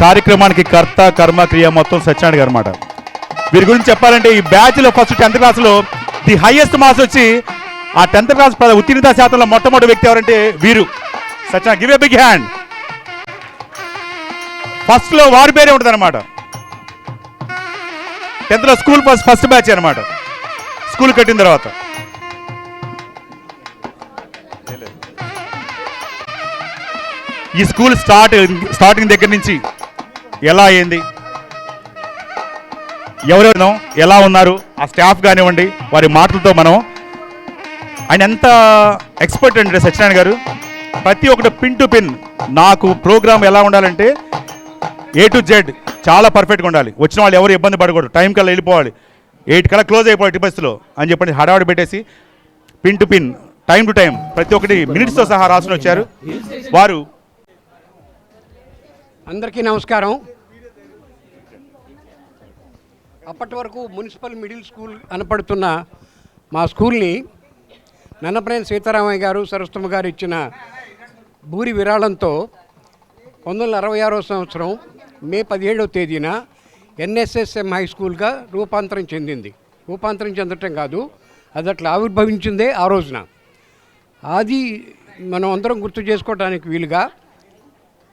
Speaker 2: కార్యక్రమానికి కర్త కర్మ క్రియ మొత్తం సత్యనారాయణ గారు అన్నమాట. వీరి గురించి చెప్పాలంటే ఈ బ్యాచ్లో ఫస్ట్ 10th క్లాస్లో ది హైయెస్ట్ మార్క్స్ వచ్చి ఆ 10th క్లాస్ ఉత్తీర్ణత శాతంలో మొట్టమొదటి వ్యక్తి ఎవరంటే వీరు Satyanarayana. Give a big hand. ఫస్ట్లో వారి పేరే ఉంటుంది అనమాట. 10th స్కూల్ ఫస్ట్ బ్యాచ్ అనమాట. స్కూల్ కట్టిన తర్వాత ఈ స్కూల్ స్టార్టింగ్ దగ్గర నుంచి ఎలా అయింది, ఎవరెవరు ఎలా ఉన్నారు, ఆ స్టాఫ్ కానివ్వండి, వారి మాటలతో మనం ఆయన ఎంత ఎక్స్పర్ట్ అంటే సత్యనారాయణ గారు ప్రతి ఒక్కటి పిన్ టు పిన్. నాకు ప్రోగ్రామ్ ఎలా ఉండాలంటే A to Z చాలా పర్ఫెక్ట్గా ఉండాలి. వచ్చిన వాళ్ళు ఎవరు ఇబ్బంది పడకూడదు, టైం కల్లా వెళ్ళిపోవాలి, 8 కల్లా క్లోజ్ అయిపోవాలి ఎట్టి పరిస్థితిలో అని చెప్పండి హడావిడి పెట్టేసి pin to pin time to time ప్రతి ఒక్కటి మినిట్స్తో సహా రాసుకుని వచ్చారు వారు.
Speaker 6: అందరికీ నమస్కారం. అప్పటి వరకు మున్సిపల్ మిడిల్ స్కూల్ అనపడుతున్న మా స్కూల్ని నన్నపనేని సీతారామయ్య గారు సరస్వతమ్మ గారు ఇచ్చిన భూరి విరాళంతో 1966 సంవత్సరం మే 17వ తేదీన NSSM హై స్కూల్గా రూపాంతరం చెందింది. రూపాంతరం చెందటం కాదు, అది అట్లా ఆవిర్భవించిందే ఆ రోజున. అది మనం అందరం గుర్తు చేసుకోవడానికి వీలుగా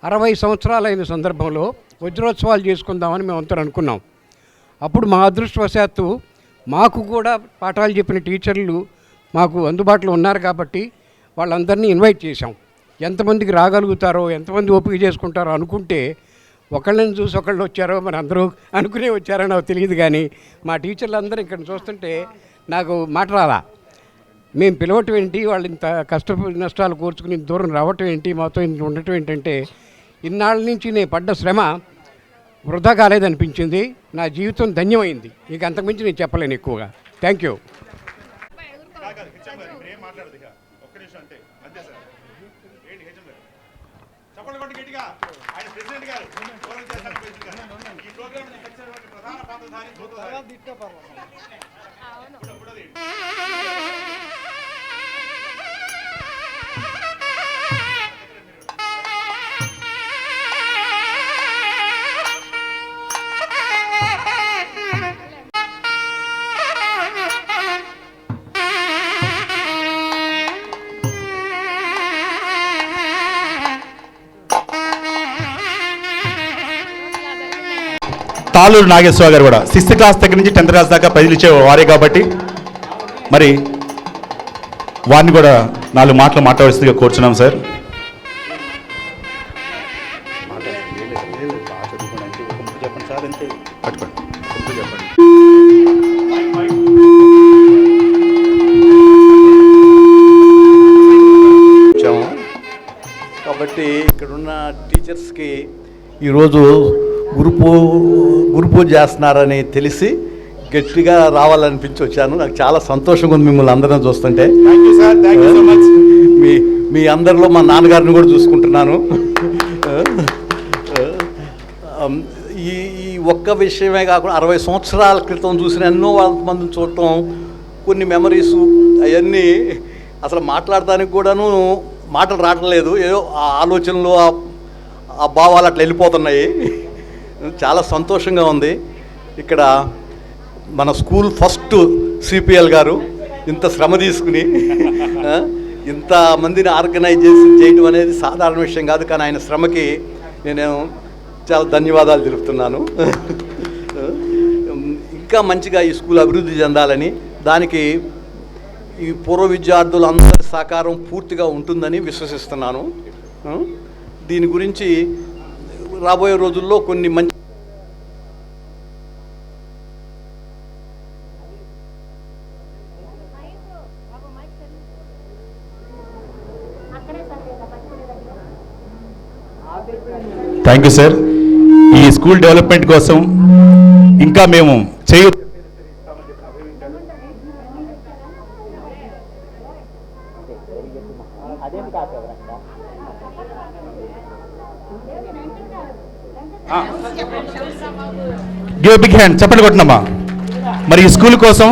Speaker 6: 60 సంవత్సరాలైన సందర్భంలో వజ్రోత్సవాలు చేసుకుందామని మేము అందరం అనుకున్నాం. అప్పుడు మా అదృష్టవశాత్తు మాకు కూడా పాఠాలు చెప్పిన టీచర్లు మాకు అందుబాటులో ఉన్నారు కాబట్టి వాళ్ళందరినీ ఇన్వైట్ చేశాం. ఎంతమందికి రాగలుగుతారో, ఎంతమంది ఓపిక చేసుకుంటారో అనుకుంటే ఒకళ్ళని చూసి ఒకళ్ళు వచ్చారో మరి అందరూ అనుకునే వచ్చారో నాకు తెలియదు. కానీ మా టీచర్లు అందరూ ఇక్కడ చూస్తుంటే నాకు మాట రాలా. మేము పిలవటం ఏంటి, వాళ్ళు ఇంత కష్ట నష్టాలు కూర్చుకుని దూరం రావటం ఏంటి, మాతో ఇంత ఉండటం ఏంటంటే ఇన్నాళ్ళ నుంచి నేను పడ్డ శ్రమ వృధా కాలేదనిపించింది. నా జీవితం ధన్యమైంది. ఇక అంతకుమించి నేను చెప్పలేను ఎక్కువగా. Thank you.
Speaker 2: తాళూరు నాగేశ్వర గారు కూడా 6th క్లాస్ దగ్గర నుంచి 10th క్లాస్ దాకా పైలు ఇచ్చే వారే కాబట్టి మరి వారిని కూడా 4 మాటలు మాట్లాడాల్సిందిగా కోరుచున్నాం సార్.
Speaker 7: కాబట్టి ఇక్కడున్న టీచర్స్కి ఈరోజు గురు పూజ చేస్తున్నారని తెలిసి గట్టిగా రావాలనిపించి వచ్చాను. నాకు చాలా సంతోషంగా ఉంది మిమ్మల్ని అందరం చూస్తుంటే. మీ అందరిలో మా నాన్నగారిని కూడా చూసుకుంటున్నాను. ఈ ఒక్క విషయమే కాకుండా 60 సంవత్సరాల క్రితం చూసిన ఎన్నో మందిని చూడటం, కొన్ని మెమరీసు అవన్నీ అసలు మాట్లాడటానికి కూడాను మాటలు రావట్లేదు. ఏదో ఆ ఆలోచనలు ఆ భావాలు అట్లా వెళ్ళిపోతున్నాయి. చాలా సంతోషంగా ఉంది. ఇక్కడ మన స్కూల్ ఫస్ట్ సిపిఎల్ గారు ఇంత శ్రమ తీసుకుని ఇంతమందిని ఆర్గనైజేషన్ చేయడం అనేది సాధారణ విషయం కాదు. కానీ ఆయన శ్రమకి నేను చాలా ధన్యవాదాలు తెలుపుతున్నాను. ఇంకా మంచిగా ఈ స్కూల్ అభివృద్ధి చెందాలని, దానికి ఈ పూర్వ విద్యార్థులందరి సహకారం పూర్తిగా ఉంటుందని విశ్వసిస్తున్నాను. దీని గురించి రాబోయే రోజుల్లో కొన్ని మంచి
Speaker 2: థ్యాంక్ యూ సార్. ఈ స్కూల్ డెవలప్మెంట్ కోసం ఇంకా మేము చేయు గివ్ బిగ్ హ్యాండ్, చెప్పండి కొట్టినమ్మా. మరి ఈ స్కూల్ కోసం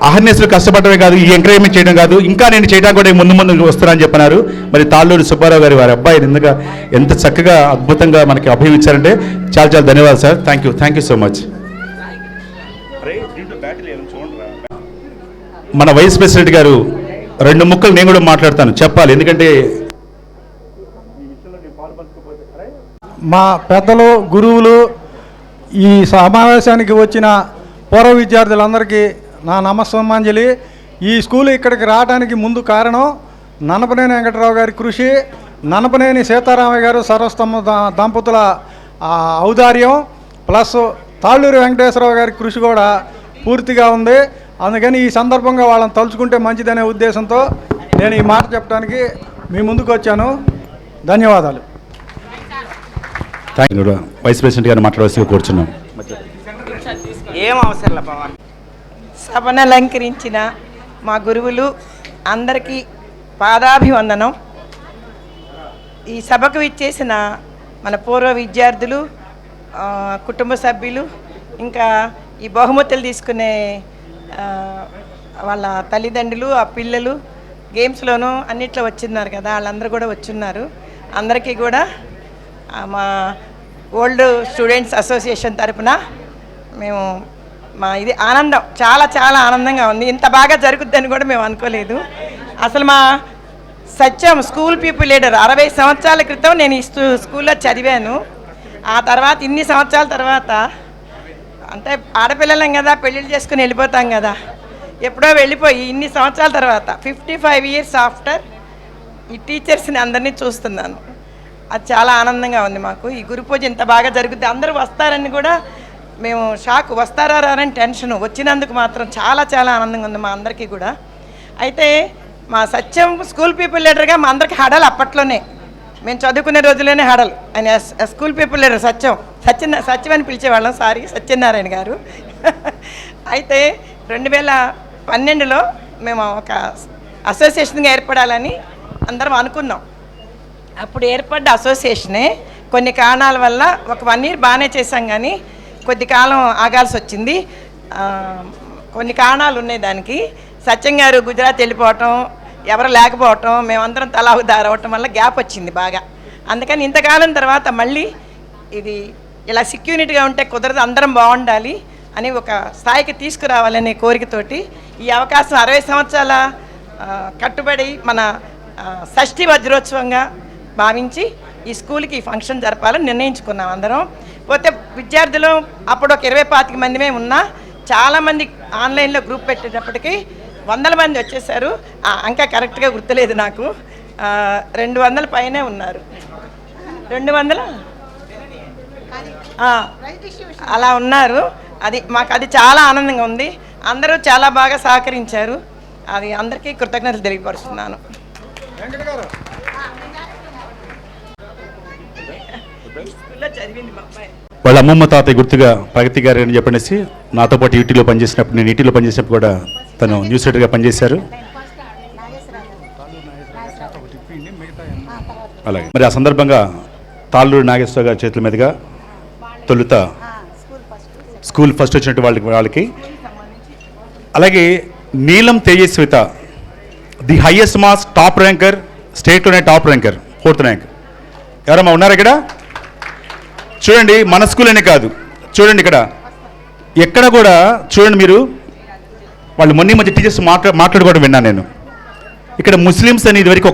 Speaker 2: అహర్నిశలు కష్టపడమే కాదు, ఈ ఎంకరేజ్మెంట్ చేయడం కాదు, ఇంకా నేను చేయడానికి కూడా ముందు వస్తున్నానని చెప్పన్నారు. మరి తాళ్ళూరు సుబ్బారావు గారి వారి అబ్బాయి నిజంగా ఎంత చక్కగా అద్భుతంగా మనకి అభయం ఇచ్చారంటే చాలా చాలా ధన్యవాదాలు sir. Thank you so much. మన వైస్ ప్రెసిడెంట్ గారు 2 ముక్కలు నేను కూడా మాట్లాడతాను, చెప్పాలి. ఎందుకంటే
Speaker 8: మా పెద్దలు, గురువులు, ఈ సమావేశానికి వచ్చిన పూర్వ విద్యార్థులందరికీ నా నమస్సమాంజలి. ఈ స్కూల్ ఇక్కడికి రావడానికి ముందు కారణం నన్నపనేని వెంకటరావు గారి కృషి, నన్నపనేని సీతారామయ్య గారు సర్వస్తమ దంపతుల ఔదార్యం, ప్లస్ తాళ్ళూరు వెంకటేశ్వరరావు గారి కృషి కూడా పూర్తిగా ఉంది. అందుకని ఈ సందర్భంగా వాళ్ళని తలుచుకుంటే మంచిదనే ఉద్దేశంతో నేను ఈ మాట చెప్పడానికి మీ ముందుకు వచ్చాను. ధన్యవాదాలు.
Speaker 2: Thank you. వైస్ ప్రెసిడెంట్ గారు మాట్లాడవలసిందిగా కూర్చున్నాం.
Speaker 9: ఏం అవసరం పవన్. సభను అలంకరించిన మా గురువులు అందరికీ పాదాభివందనం. ఈ సభకు ఇచ్చేసిన మన పూర్వ విద్యార్థులు, కుటుంబ సభ్యులు, ఇంకా ఈ బహుమతులు తీసుకునే వాళ్ళ తల్లిదండ్రులు, ఆ పిల్లలు గేమ్స్లోనూ అన్నిట్లో వచ్చిన్నారు కదా, వాళ్ళందరూ కూడా వచ్చున్నారు. అందరికీ కూడా మా ఓల్డ్ స్టూడెంట్స్ అసోసియేషన్ తరఫున మేము మా ఇది ఆనందం, చాలా చాలా ఆనందంగా ఉంది. ఇంత బాగా జరుగుద్దని కూడా మేము అనుకోలేదు. అసలు మా సత్యం స్కూల్ పీపుల్ లీడర్ 60 సంవత్సరాల క్రితం నేను ఈ స్కూల్లో చదివాను. ఆ తర్వాత ఇన్ని సంవత్సరాల తర్వాత, అంటే ఆడపిల్లలం కదా, పెళ్ళిళ్ళు చేసుకుని వెళ్ళిపోతాం కదా, ఎప్పుడో వెళ్ళిపోయి ఇన్ని సంవత్సరాల తర్వాత 55 years ఆఫ్టర్ ఈ టీచర్స్ని అందరినీ చూస్తున్నాను. అది చాలా ఆనందంగా ఉంది మాకు. ఈ గురు పూజ ఇంత బాగా జరుగుద్ది, అందరూ వస్తారని కూడా మేము షాక్, వస్తారా రారని టెన్షన్, వచ్చినందుకు మాత్రం చాలా చాలా ఆనందంగా ఉంది మా అందరికీ కూడా. అయితే మా సత్యం స్కూల్ పీపుల్ లీడర్గా మా అందరికీ హడలు అప్పట్లోనే, మేము చదువుకునే రోజుల్లోనే హడలు. ఆయన స్కూల్ పీపుల్ లీడర్ సత్యం అని పిలిచేవాళ్ళం, సారీ సత్యనారాయణ గారు. అయితే 2012లో మేము ఒక అసోసియేషన్గా ఏర్పడాలని అందరం అనుకున్నాం. అప్పుడు ఏర్పడ్డ అసోసియేషనే కొన్ని కారణాల వల్ల ఒక 1 year బాగానే చేశాం, కానీ కొద్ది కాలం ఆగాల్సి వచ్చింది. కొన్ని కారణాలు ఉన్నాయి దానికి. సత్యం గారు గుజరాత్ వెళ్ళిపోవటం, ఎవరు లేకపోవటం, మేమందరం తలా దారవటం వల్ల గ్యాప్ వచ్చింది బాగా. అందుకని ఇంతకాలం తర్వాత మళ్ళీ ఇది ఇలా సెక్యూరిటీగా ఉంటే కుదరదు, అందరం బాగుండాలి అని ఒక స్థాయికి తీసుకురావాలనే కోరికతోటి ఈ అవకాశం 60 సంవత్సరాల కట్టుబడి మన షష్ఠి వజ్రోత్సవంగా భావించి ఈ స్కూల్కి ఫంక్షన్ జరపాలని నిర్ణయించుకున్నాం అందరం. పోతే విద్యార్థులు అప్పుడు ఒక 20-25 మందిమే ఉన్నా, చాలామంది ఆన్లైన్లో గ్రూప్ పెట్టేటప్పటికి 100 మంది వచ్చేసారు. ఇంకా కరెక్ట్గా గుర్తులేదు నాకు, 200 పైనే ఉన్నారు. 200 అలా ఉన్నారు. మాకు చాలా ఆనందంగా ఉంది. అందరూ చాలా బాగా సహకరించారు. అది అందరికీ కృతజ్ఞతలు తెలియపరుస్తున్నాను.
Speaker 2: వాళ్ళ అమ్మమ్మ తాతయ్య గుర్తుగా ప్రగతి గారు అని చెప్పనేసి నాతో పాటు ఈటీలో పనిచేసినప్పుడు, నేను ఈటీలో పనిచేసినప్పుడు కూడా తను న్యూస్ రీడర్గా పనిచేశారు. అలాగే మరి ఆ సందర్భంగా తాళ్ళూరు నాగేశ్వర గారి చేతుల మీదుగా తొలుత స్కూల్ ఫస్ట్ వచ్చినట్టు వాళ్ళకి అలాగే Neelam Tejaswitha the highest marks top ranker, స్టేట్లోనే టాప్ ర్యాంకర్, 4th ర్యాంక్. ఎవరమ్మా ఉన్నారు ఇక్కడ? చూడండి, మన స్కూల్ అనే కాదు, చూడండి ఇక్కడ ఎక్కడ కూడా చూడండి మీరు, వాళ్ళు మధ్య టీచర్స్ మాట్లాడుకోవడం విన్నాను నేను. ఇక్కడ ముస్లిమ్స్ అని ఇదివరకు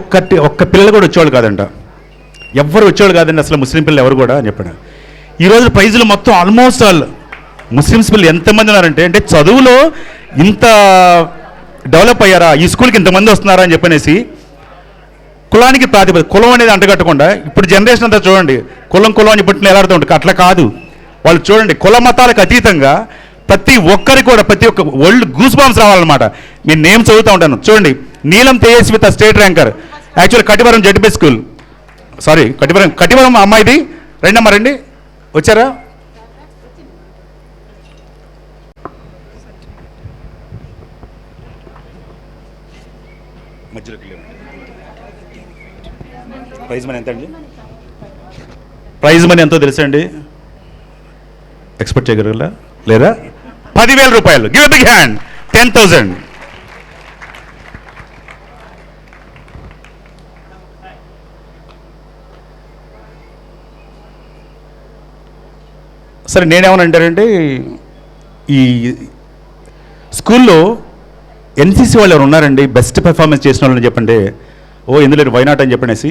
Speaker 2: ఒక్క పిల్లలు కూడా వచ్చేవాళ్ళు కాదంట, ఎవ్వరు వచ్చేవాళ్ళు కాదండి అసలు, ముస్లిం పిల్లలు ఎవరు కూడా అని చెప్పాడు. ఈరోజు ప్రైజులు మొత్తం ఆల్మోస్ట్ ఆల్ ముస్లిమ్స్ పిల్లలు ఎంతమంది ఉన్నారంటే, అంటే చదువులో ఇంత డెవలప్ అయ్యారా, ఈ స్కూల్కి ఇంతమంది వస్తున్నారా అని చెప్పనేసి కులానికి ప్రాతిపదిక, కులం అనేది అంటగట్టకుండా ఇప్పుడు జనరేషన్ అంతా చూడండి, కులం అని పుట్టిన ఎలా ఆడుతూ ఉంటుంది, అట్లా కాదు. వాళ్ళు చూడండి కుల మతాలకు అతీతంగా ప్రతి ఒక్కరికి కూడా ప్రతి ఒక్క వరల్డ్ గూస్ బాంబ్స్ రావాలన్నమాట. మీ నేమ్ చదువుతూ ఉంటాను చూడండి. Neelam Tejaswitha state ranker, actual Kativaram ZP school sorry Kativaram అమ్మాయిది రండి అమ్మా రండి, వచ్చారా? మధ్యలోకి ప్రైజ్ మనీ ఎంత అండి? ప్రైజ్ మనీ ఎంతో తెలుసా అండి? ఎక్స్పెక్ట్ చేయగలరా లేదా? 10,000 రూపాయలు. Give a big hand. 10,000. సరే నేనేమనంటారంటే ఈ స్కూల్లో ఎన్సీసీ వాళ్ళు ఎవరు ఉన్నారండి బెస్ట్ పెర్ఫార్మెన్స్ చేసిన వాళ్ళని చెప్పండి. ఎందులో వైనాట్ అని చెప్పనేసి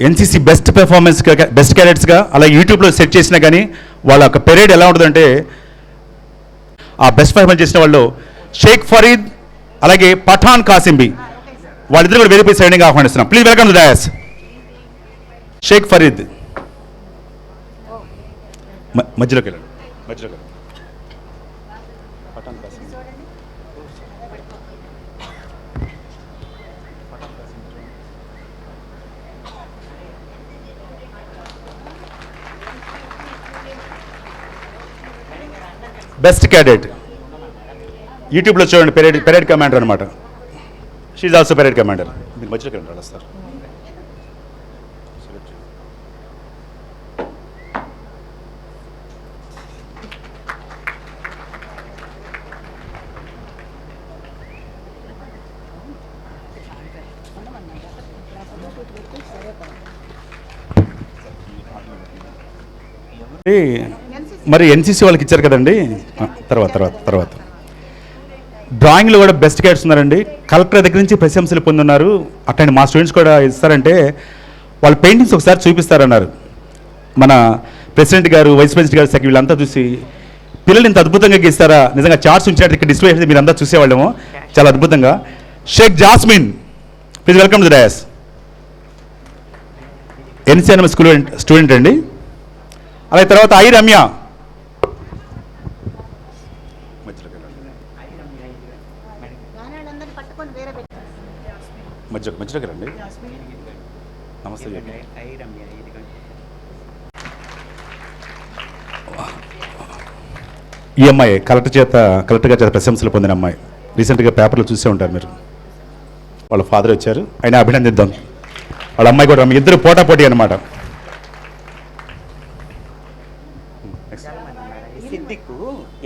Speaker 2: ఎన్సీసీ బెస్ట్ పెర్ఫార్మెన్స్గా బెస్ట్ క్యాడెట్స్గా అలా యూట్యూబ్లో సెట్ చేసినా కానీ వాళ్ళ యొక్క పెరేడ్ ఎలా ఉంటుందంటే ఆ బెస్ట్ పెర్ఫార్మెన్స్ చేసిన వాళ్ళు షేక్ ఫరీద్ అలాగే పఠాన్ కాసింబి వాళ్ళిద్దరు కూడా వేదికపై సైనింగ్ ఆహ్వానిస్తున్నాం. Please welcome to dais. Shaik Farid మధ్యలోకి వెళ్ళండి. మధ్యలోకి వెళ్ళండి. Pathan Kasimbi best cadet. యూట్యూబ్లో చూడండి, పెరేడ్ కమాండర్ అనమాట. She also parade commander. మీరు మధ్యలోకి వెళ్ళండి సార్. మరి ఎన్సీసీ వాళ్ళకి ఇచ్చారు కదండి. తర్వాత డ్రాయింగ్లో కూడా బెస్ట్ క్యాడెట్స్ ఉన్నారండి. కలెక్టర్ దగ్గర నుంచి ప్రశంసలు పొందున్నారు. అట్లాంటి మా స్టూడెంట్స్ కూడా ఇస్తారంటే వాళ్ళ పెయింటింగ్స్ ఒకసారి చూపిస్తారన్నారు. మన ప్రెసిడెంట్ గారు, వైస్ ప్రెసిడెంట్ గారు, సెక్రటరీ వీళ్ళంతా చూసి పిల్లలు ఇంత అద్భుతంగా గీస్తారా, నిజంగా చార్ట్స్ ఉంచినట్టు ఇక్కడ డిస్ప్లే చేసి మీరంతా చూసేవాళ్ళేమో చాలా అద్భుతంగా. Shaik Jasmine please welcome to the dais. NCNM school student అండి. అలాగే తర్వాత ఐ రమ్య. మధ్యలోకి రండి. నమస్తే. ఈ అమ్మాయి కలెక్టర్గా చేత ప్రశంసలు పొందిన అమ్మాయి. రీసెంట్గా పేపర్లో చూసే ఉంటారు మీరు. వాళ్ళ ఫాదర్ వచ్చారు, అయినా అభినందిద్దాం. వాళ్ళ అమ్మాయి కూడా ఇద్దరు పోటాపోటీ అనమాట.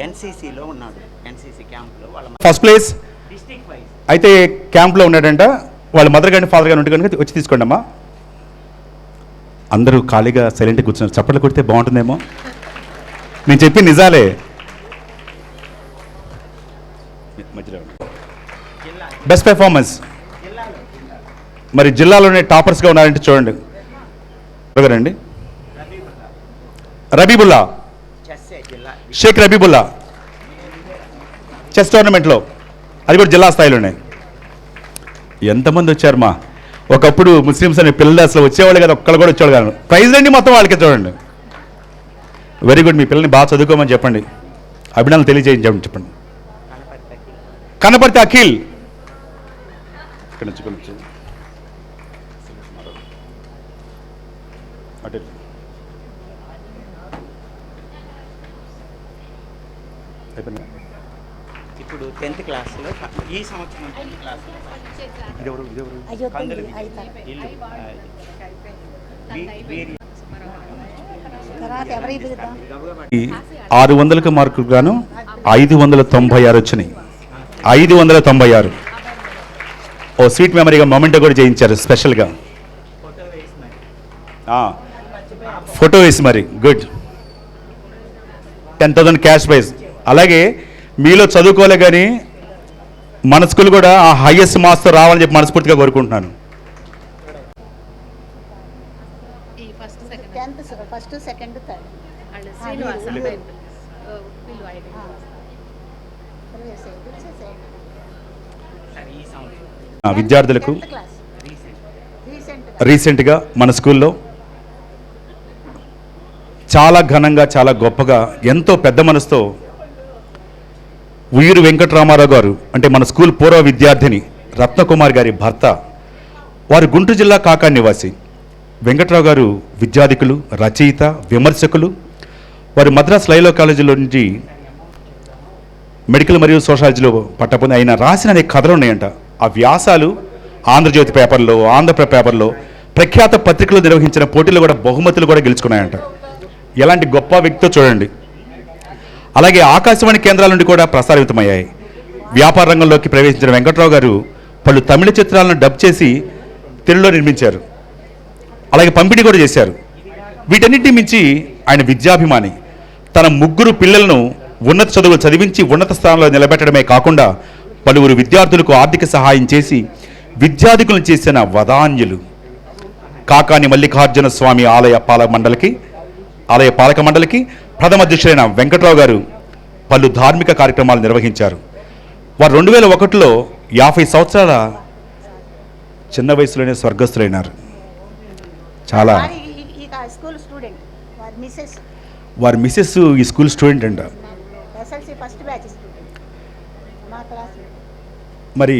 Speaker 10: ఎన్సీసీలో ఉన్నాడు. ఎన్సీసీ క్యాంప్లో
Speaker 2: ఫస్ట్ ప్లేస్ అయితే క్యాంప్లో ఉన్నాడంట. వాళ్ళ మదర్ కానీ ఫాదర్ కానీ ఉంటే కనుక వచ్చి తీసుకోండి అమ్మా. అందరూ ఖాళీగా సైలెంట్గా కూర్చున్నారు. చప్పట్లు కొడితే బాగుంటుందేమో. నేను చెప్పి నిజాలే. బెస్ట్ పెర్ఫార్మెన్స్ మరి జిల్లాలోనే టాపర్స్గా ఉన్నారంటే చూడండి. రండి. రబీబుల్లా, షేక్ రబీబుల్లా చెస్ టోర్నమెంట్లో, అది కూడా జిల్లా స్థాయిలోనే. ఎంతమంది వచ్చారు మా. ఒకప్పుడు ముస్లిమ్స్ అనే పిల్లలు అసలు వచ్చేవాళ్ళు కదా, ఒక్కళ్ళు కూడా వచ్చేవాళ్ళు కాదు. ప్రైజ్ రండి మొత్తం వాళ్ళకే చూడండి. Very good. మీ పిల్లల్ని బాగా చదువుకోమని చెప్పండి. అభినందనలు తెలియజేయండి చెప్పండి. కనపర్తి అఖిల్ ఇక్కడ నుంచి
Speaker 10: ఇప్పుడు 10th క్లాస్లో ఈ సంవత్సరం 10th క్లాస్లో
Speaker 2: ఈ 600కి మార్కులు గాను 596 వచ్చినాయి. 596. ఓ స్వీట్ మెమరీగా మొమెంటో కూడా చేయించారు స్పెషల్గా. ఫోటో వేసి మరి. గుడ్. 10,000 cash prize. అలాగే మీలో చదువుకోలే కానీ మన స్కూల్ కూడా ఆ హైయెస్ట్ మార్క్స్తో రావాలని చెప్పి మనస్ఫూర్తిగా కోరుకుంటున్నాను. విద్యార్థులకు రీసెంట్గా మన స్కూల్లో చాలా ఘనంగా, చాలా గొప్పగా, ఎంతో పెద్ద మనసుతో ఉయ్యూరు వెంకటరామారావు గారు అంటే మన స్కూల్ పూర్వ విద్యార్థిని రత్నకుమార్ గారి భర్త వారు గుంటూరు జిల్లా కాకాని నివాసి. వెంకట్రావు గారు విద్యాధికులు, రచయిత, విమర్శకులు. వారు మద్రాస్ లైలో కాలేజీలో నుంచి మెడికల్ మరియు సోషాలజీలో పట్టపొంది ఆయన రాసిన అనేక కథలు ఉన్నాయంట. ఆ వ్యాసాలు ఆంధ్రజ్యోతి పేపర్లో, ఆంధ్రప్రభ పేపర్లో, ప్రఖ్యాత పత్రికలు నిర్వహించిన పోటీలు కూడా బహుమతులు కూడా గెలుచుకున్నాయంట. ఎలాంటి గొప్ప వ్యక్తితో చూడండి. అలాగే ఆకాశవాణి కేంద్రాల నుండి కూడా ప్రసారితమయ్యాయి. వ్యాపార రంగంలోకి ప్రవేశించిన వెంకట్రావు గారు పలు తమిళ చిత్రాలను డబ్ చేసి తెలుగులో నిర్మించారు. అలాగే పంపిణీ కూడా చేశారు. వీటన్నిటిని మించి ఆయన విద్యాభిమాని. తన 3 పిల్లలను ఉన్నత చదువులు చదివించి ఉన్నత స్థానంలో నిలబెట్టడమే కాకుండా పలువురు విద్యార్థులకు ఆర్థిక సహాయం చేసి విద్యాధికులను చేసిన వదాన్యులు. కాకాని మల్లికార్జున స్వామి ఆలయ పాలక మండలికి ప్రథమ అధ్యక్షులైన వెంకట్రావు గారు పలు ధార్మిక కార్యక్రమాలు నిర్వహించారు. వారు 2001లో 50 సంవత్సరాల చిన్న వయసులోనే స్వర్గస్థులైనారు. చాలా వారి మిస్సెస్ ఈ స్కూల్ స్టూడెంట్ అంట. మరి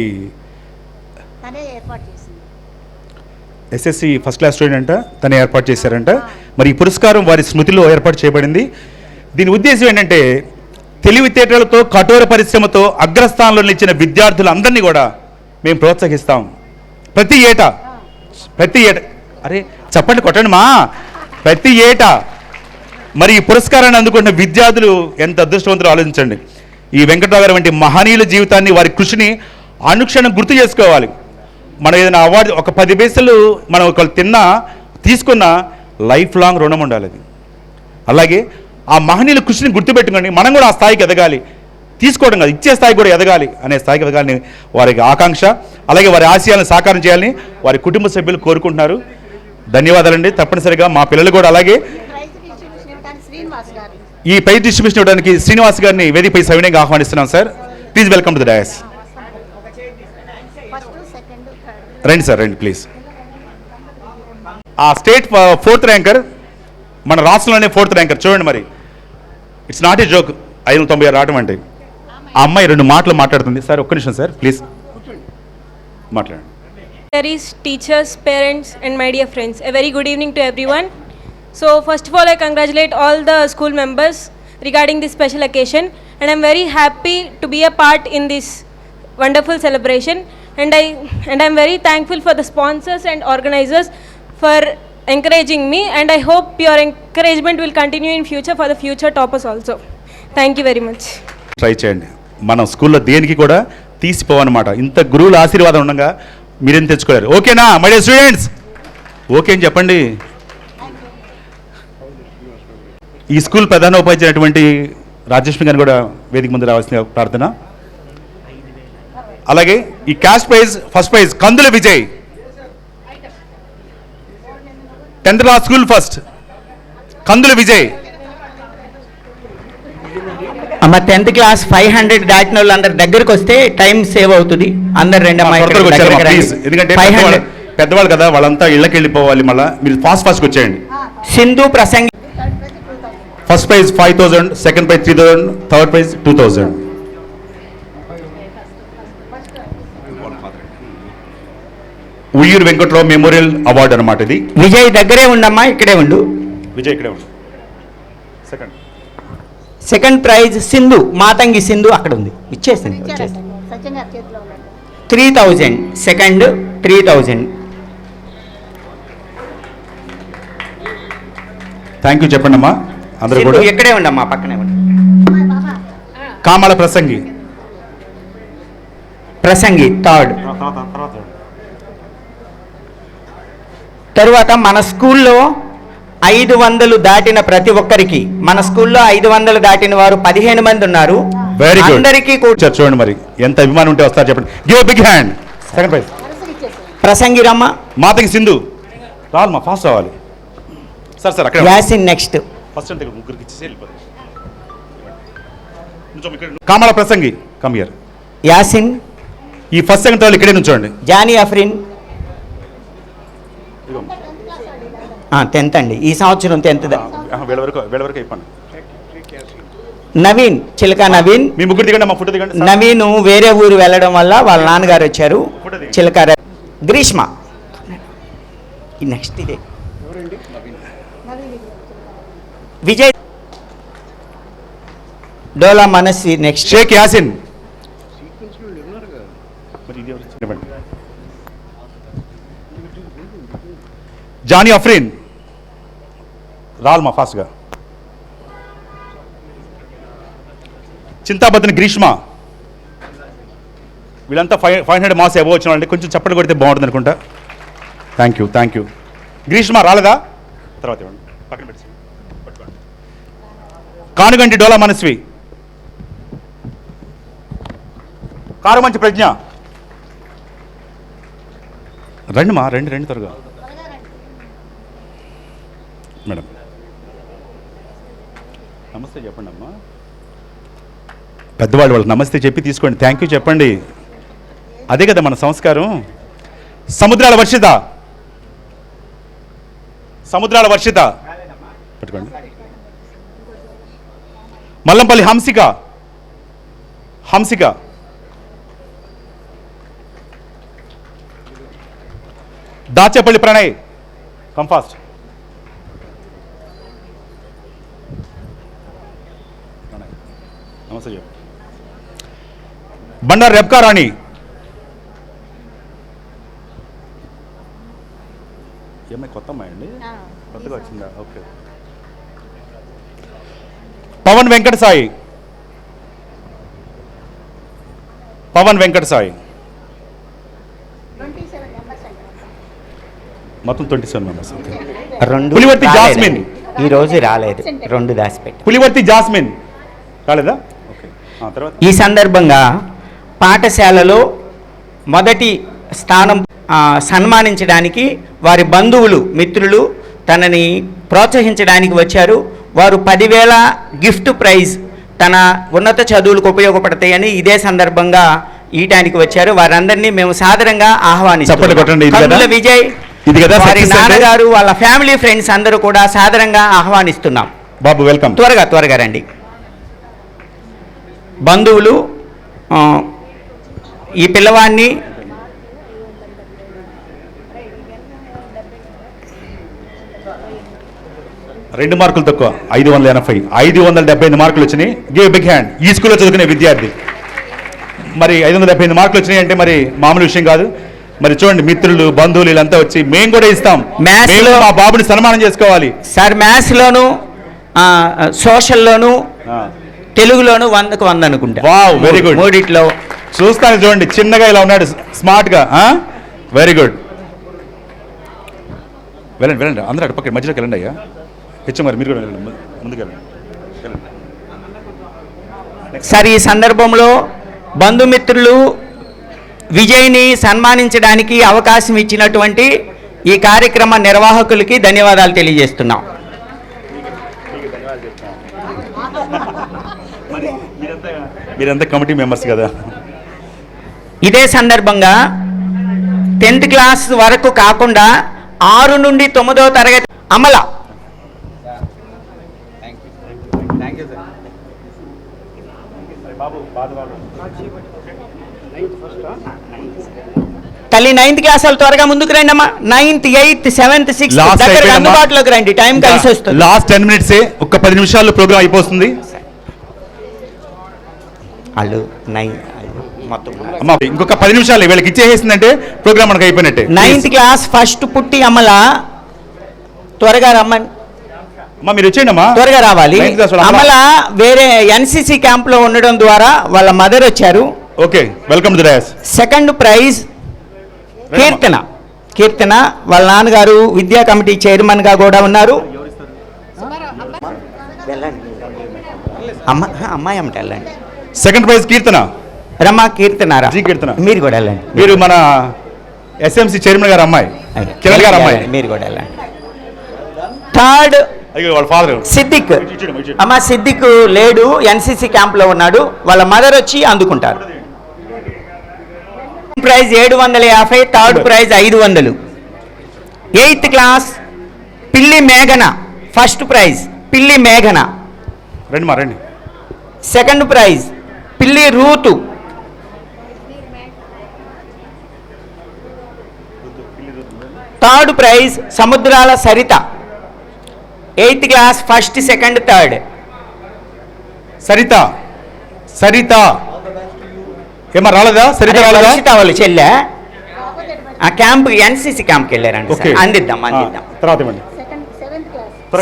Speaker 2: ఎస్ఎస్సి ఫస్ట్ క్లాస్ స్టూడెంట్ అంట, తనే ఏర్పాటు చేశారంట. మరి ఈ పురస్కారం వారి స్మృతిలో ఏర్పాటు చేయబడింది. దీని ఉద్దేశం ఏంటంటే తెలివితేటలతో కఠోర పరిశ్రమతో అగ్రస్థానంలో నిలిచిన విద్యార్థులందరినీ కూడా మేము ప్రోత్సహిస్తాం. ప్రతి ఏటా అరే చెప్పండి కొట్టండి మా ప్రతి ఏటా మరి ఈ పురస్కారాన్ని అందుకున్న విద్యార్థులు ఎంత అదృష్టవంతులు ఆలోచించండి. ఈ వెంకట్రావు గారి వంటి మహనీయుల జీవితాన్ని, వారి కృషిని అనుక్షణం గుర్తు చేసుకోవాలి. మనం ఏదైనా అవార్డు ఒక 10 పైసలు మనం ఒకళ్ళు తీసుకున్న లైఫ్ లాంగ్ రుణం ఉండాలి. అది అలాగే ఆ మహనీయుల కృషిని గుర్తుపెట్టుకోండి. మనం కూడా ఆ స్థాయికి ఎదగాలి. తీసుకోవడం కాదు, ఇచ్చే స్థాయికి కూడా ఎదగాలి అనే స్థాయికి ఎదగాలని వారికి ఆకాంక్ష. అలాగే వారి ఆశయాలను సాకారం చేయాలని వారి కుటుంబ సభ్యులు కోరుకుంటున్నారు. ధన్యవాదాలండి. తప్పనిసరిగా మా పిల్లలు కూడా అలాగే ఈ ప్రైజ్ డిస్ట్రిబ్యూషన్ ఇవ్వడానికి శ్రీనివాస్ గారిని వేదికపై సవినయంగా ఆహ్వానిస్తున్నాం. Sir please welcome to the dais. రండి సార్, రండి ప్లీజ్. ఆ స్టేట్ 4th ర్యాంకర్, మన రాష్ట్రంలోనే 4th ర్యాంకర్ చూడండి. మరి ఇట్స్ నాట్ ఏ జోక్. 596 రావడం అంటే ఆ అమ్మాయి 2 మాటలు మాట్లాడుతుంది. సార్ ఒక్క నిమిషం సార్ ప్లీజ్ మాట్లాడండి.
Speaker 11: Teachers, parents and my dear friends, a very good evening to everyone. So first of all, I congratulate all the school members regarding this special occasion, and I'm very happy to be a part in this wonderful celebration, and I'm very thankful for the sponsors and organizers for encouraging me, and I hope your encouragement will continue in future for the future toppers also. Thank you very much.
Speaker 2: Try చేయండి. మనం స్కూల్లో దేనికి కూడా తీసిపోవన్నమాట. ఇంత గురువుల ఆశీర్వాదం ఉండగా మీరేం తెచ్చుకోలేరు. ఓకేనా మై డియర్ స్టూడెంట్స్? ఓకే అని చెప్పండి. ఈ స్కూల్ ప్రధాన ఉపాధ్యాయునటువంటి రాజలక్ష్మి గారిని కూడా వేదిక ముందు రావాల్సిన ప్రార్థన. అలాగే ఈ cash prize first prize Kandula Vijay, 10th class school first Kandula Vijay.
Speaker 10: అమ్మ 10th క్లాస్ 500 దాటిన వాళ్ళు అందరి దగ్గరకు వస్తే టైం సేవ్ అవుతుంది. అందరు రెండు
Speaker 2: ఎందుకంటే పెద్దవాళ్ళు కదా, వాళ్ళంతా ఇళ్ళకి వెళ్ళిపోవాలి. మళ్ళీ మీరు ఫాస్ట్గా వచ్చేయండి.
Speaker 10: సింధు ప్రసంగి
Speaker 2: first prize 5000, second prize 3000, third prize 2000. Uyyuru Venkatrao memorial award అనమాట ఇది.
Speaker 10: విజయ్ దగ్గరే ఉండమ్మా, ఇక్కడే ఉండు.
Speaker 2: విజయ్ ఇక్కడే ఉండు.
Speaker 10: సెకండ్ ప్రైజ్ సింధు, మాతంగి సింధు అక్కడ ఉంది. ఇచ్చేసింది 3000, సెకండ్ 3000.
Speaker 2: థ్యాంక్ యూ చెప్పండి అమ్మా అందరూ కూడా.
Speaker 10: ఇక్కడే ఉండమ్మా, పక్కనే ఉండు.
Speaker 2: కామాల
Speaker 10: ప్రసంగి థర్డ్. తరువాత మన స్కూల్లో 500 దాటిన ప్రతి ఒక్కరికి, మన స్కూల్లో 500 దాటిన వారు 15 మంది ఉన్నారు.
Speaker 2: Very good.
Speaker 10: అందరికీ
Speaker 2: చూడండి మరి ఎంత అభిమానం ఉంటే వస్తారు చెప్పండి. Give a big hand. Second prize
Speaker 10: ప్రసంగి రమ్మ,
Speaker 2: మాతంగి సింధు. రావాలి మా ఫాస్ట్ రావాలి. సార్ అక్కడ
Speaker 10: యాసిన్ నెక్స్ట్.
Speaker 2: ఫస్ట్ అంటే ముగ్గురికి ఇచ్చేసి వెళ్ళిపోతుంది. కామాల ప్రసంగి కమ్ హియర్.
Speaker 10: యాసిన్.
Speaker 2: ఈ ఫస్ట్ సెకండ్ థర్డ్ ఇక్కడే నుంచోండి.
Speaker 10: జానీ అఫ్రిన్ 10th అండి, ఈ సంవత్సరం 10th.
Speaker 2: వీళ్ళ వరకు అయిపోయింది.
Speaker 10: నవీన్, చిలక నవీన్.
Speaker 2: మీ ముగ్గురు దిగండి, మా ఫోటో దిగండి.
Speaker 10: నవీన్ వేరే ఊరు వెళ్ళడం వల్ల వాళ్ళ నాన్నగారు వచ్చారు. చిలక గ్రీష్మ నెక్స్ట్ ఇదే విజయ్ డోలా మనస్వి నెక్స్ట్
Speaker 2: షేక్ యాసిన్. జానీ అఫ్రీన్. రాల్మా ఫాస్ట్గా. చింతాబద్దని గ్రీష్మ. వీళ్ళంతా 500 మార్క్స్ అబవ్ వచ్చిన వాళ్ళండి. కొంచెం చప్పట్లు కొడితే బాగుంటుంది అనుకుంటా. Thank you. గ్రీష్మ రాలేదా? తర్వాత ఇవ్వండి, పక్కన పెట్టి. కానుగంటి డోలా మనస్వి. కారుమంచి ప్రజ్ఞ. రండి మా రండి త్వరగా మేడం. నమస్తే చెప్పండి అమ్మా. పెద్దవాళ్ళు వాళ్ళకి నమస్తే చెప్పి తీసుకోండి, థ్యాంక్ యూ చెప్పండి. అదే కదా మన సంస్కారం. సముద్రాల వర్షిత. పెట్టుకోండి. మల్లంపల్లి హంసిక. దాచేపల్లి ప్రణయ్. కంఫాస్ట్. నమస్తే చెప్పు. బండారు రెబ్కా రాణి. ఏమై కొత్త అమ్మాయి అండి, కొత్తగా వచ్చిందా? ఓకే. పవన్ వెంకట సాయి. మొత్తం 27 మెంబర్స్. పులివర్తి జాస్మిన్.
Speaker 10: ఈరోజు రాలేదు, 2 దాచిపెట్టి.
Speaker 2: పులివర్తి జాస్మిన్ రాలేదా? ఓకే. తర్వాత
Speaker 10: ఈ సందర్భంగా పాఠశాలలో మొదటి స్థానం సన్మానించడానికి వారి బంధువులు మిత్రులు తనని ప్రోత్సహించడానికి వచ్చారు. వారు 10,000 గిఫ్ట్ ప్రైజ్ తన ఉన్నత చదువులకు ఉపయోగపడతాయని ఇదే సందర్భంగా ఈయటానికి వచ్చారు. వారందరినీ మేము సాదరంగా ఆహ్వానిస్తున్నాం. విజయ్ వారి నాన్నగారు వాళ్ళ ఫ్యామిలీ ఫ్రెండ్స్ అందరూ కూడా సాదరంగా ఆహ్వానిస్తున్నాం.
Speaker 2: బాబు వెల్కమ్.
Speaker 10: త్వరగా రండి. బంధువులు ఈ పిల్లవాడిని
Speaker 2: రెండు మార్కులు తక్కువ, 580. 575 మార్కులు వచ్చినాయి. Give big hand. ఈ స్కూల్లో చదువుకునే విద్యార్థి. మరి 575 మార్కులు వచ్చినాయి అంటే మరి మామూలు విషయం కాదు. మరి చూడండి, మిత్రులు బంధువులు వీళ్ళంతా వచ్చి మేము కూడా ఇస్తాం. మ్యాథ్స్లో మా బాబుని సన్మానం చేసుకోవాలి
Speaker 10: సార్. మ్యాథ్స్లోను, సోషల్లోను, తెలుగులోను 100కు 100 అనుకుంటా.
Speaker 2: Wow, very good.
Speaker 10: మూడిట్లో
Speaker 2: చూస్తాను చూడండి, చిన్నగా ఇలా ఉన్నాడు, స్మార్ట్గా. Very good. వెళ్ళండి అందరూ అటు పక్కన మధ్యలోకి వెళ్ళండి అయ్యా. మరి మీరు కూడా వెళ్ళండి, ముందుకు వెళ్ళండి.
Speaker 10: సార్, ఈ సందర్భంలో బంధుమిత్రులు విజయ్ని సన్మానించడానికి అవకాశం ఇచ్చినటువంటి ఈ కార్యక్రమ నిర్వాహకులకి ధన్యవాదాలు తెలియజేస్తున్నాం.
Speaker 2: మీరంతా కమిటీ మెంబర్స్ కదా.
Speaker 10: ఇదే సందర్భంగా 10th క్లాస్ వరకు కాకుండా 6 నుండి 9వ తరగతి అమల తల్లి 9th క్లాస్ వాళ్ళు త్వరగా ముందుకు రండి అమ్మా. 9th, 8th, 7th, 6th అందుబాటులోకి రండి. టైం కలిసి వస్తుంది.
Speaker 2: లాస్ట్ 10 మినిట్సే, ఒక 10 నిమిషాల్లో ప్రోగ్రామ్ అయిపోతుంది. అమ్మా ఇంకొక 10 నిమిషాలు వీళ్ళకి ఇచ్చేసిందంటే ప్రోగ్రామ్ మనకు అయిపోయినట్టే.
Speaker 10: 9th క్లాస్ ఫస్ట్ పుట్టి అమల త్వరగా రమ్మని.
Speaker 2: అమ్మా మీరు వచ్చేయండి అమ్మా,
Speaker 10: త్వరగా రావాలి. అమల వేరే ఎన్సిసి క్యాంప్ లో ఉండడం ద్వారా వాళ్ళ మదర్ వచ్చారు.
Speaker 2: Okay, welcome to the dais.
Speaker 10: Second prize Keerthana వాళ్ళ నాన్నగారు విద్యా కమిటీ చైర్మన్ గా కూడా ఉన్నారు. అమ్మాయి అమ్మట వెళ్ళండి.
Speaker 2: సెకండ్ ప్రైజ్ కీర్తన.
Speaker 10: రమ్మా కీర్తనారా?
Speaker 2: కీర్తన
Speaker 10: మీరు కూడా వెళ్ళండి.
Speaker 2: మీరు మన ఎస్ఎంసి చైర్మన్ గారు అమ్మాయి, కిరణ్ గారు అమ్మాయి.
Speaker 10: మీరు కూడా వెళ్ళండి. థర్డ్
Speaker 2: వాళ్ళ ఫాదర్
Speaker 10: సిద్దిక్. అమ్మ సిద్దిక్ లేడు, ఎన్సిసి క్యాంప్ లో ఉన్నాడు. వాళ్ళ మదర్ వచ్చి అందుకుంటారు. Praise 750, third prize 500. 8th class పిల్లి మేఘన ఫస్ట్ ప్రైజ్. పిల్లి మేఘన.
Speaker 2: రండి.
Speaker 10: Second prize Pilli Ruthu. Third prize Samudrala Saritha, 8th class, first, second, third.
Speaker 2: Saritha Saritha ఏమో రాలేదా? సరిత రాలేదా?
Speaker 10: వర్షిత వాళ్ళు చెల్లె ఆ క్యాంప్, ఎన్సీసీ క్యాంప్కి వెళ్ళారండి.
Speaker 2: ఓకే.
Speaker 10: అందిద్దాం.
Speaker 2: తర్వాత ఇవ్వండి.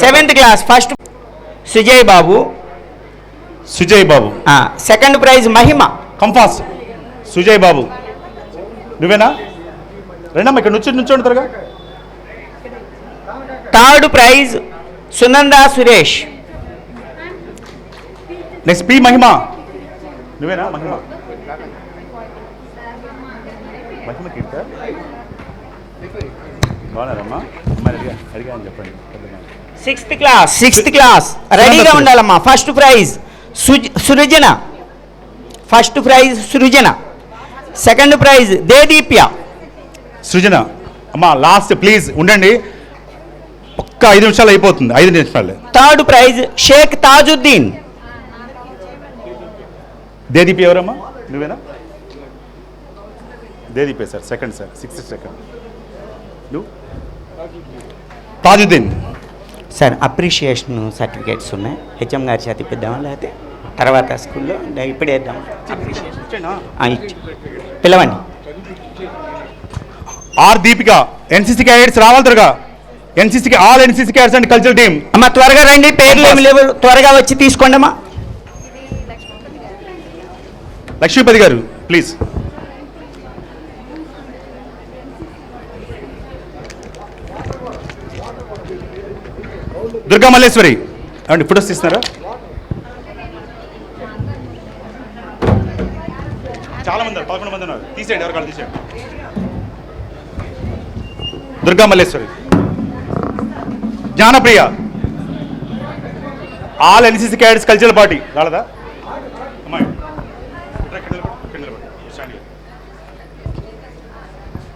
Speaker 10: 7th class, first Sujay Babu,
Speaker 2: Sujay Babu.
Speaker 10: Second prize Mahima.
Speaker 2: Come fast Sujay Babu, నువ్వేనా? రెండమ్మా ఇక్కడ నుంచోండి త్వరగా.
Speaker 10: Third prize Sunanda Suresh.
Speaker 2: Next P Mahima, నువ్వేనా? మహిమ మహిమ కీర్త బాగున్నారమ్మా? అడిగా అని చెప్పండి.
Speaker 10: 6th క్లాస్ రెడీగా ఉండాలమ్మా. ఫస్ట్ ప్రైజ్ సృజన, ఫస్ట్ ప్రైజ్ సృజన, సెకండ్ ప్రైజ్ దేదీప్య.
Speaker 2: సృజన అమ్మా లాస్ట్ ప్లీజ్ ఉండండి, ఒక్క 5 నిమిషాలు అయిపోతుంది. 5 నిమిషాలు.
Speaker 10: Third prize Shaik Tajuddin.
Speaker 2: దేదీపి ఎవరమ్మా? నువ్వేనా? దేదీపే sir, second sir, 6th second. నువ్వు తాజుద్దీన్.
Speaker 10: సార్ అప్రిషియేషన్ సర్టిఫికేట్స్ ఉన్నాయి, హెచ్ఎం గారి చేతి ఇప్పిద్దామా లేకపోతే తర్వాత స్కూల్లో ఇప్పుడే ఇద్దాం. పిలవండి.
Speaker 2: ఆర్ దీపిక, ఎన్సీసీ క్యాడెట్స్ రావాలి త్వరగా. ఎన్సీసీకి all NCC cadets and cultural team.
Speaker 10: అమ్మ త్వరగా రండి, పేర్లు ఏమి లేవు, త్వరగా వచ్చి తీసుకోండి అమ్మా.
Speaker 2: లక్ష్మీపతి గారు ప్లీజ్. దుర్గా మల్లేశ్వరి అండి, ఫొటోస్ తీస్తున్నారా? చాలా మంది 11 మంది ఉన్నారు, తీసేయండి, ఎవరికాళ్ళు తీసేయండి. Durga Malleswari. Gnanapriya, all NCC cadets cultural party. రాలేదా అమ్మాయి?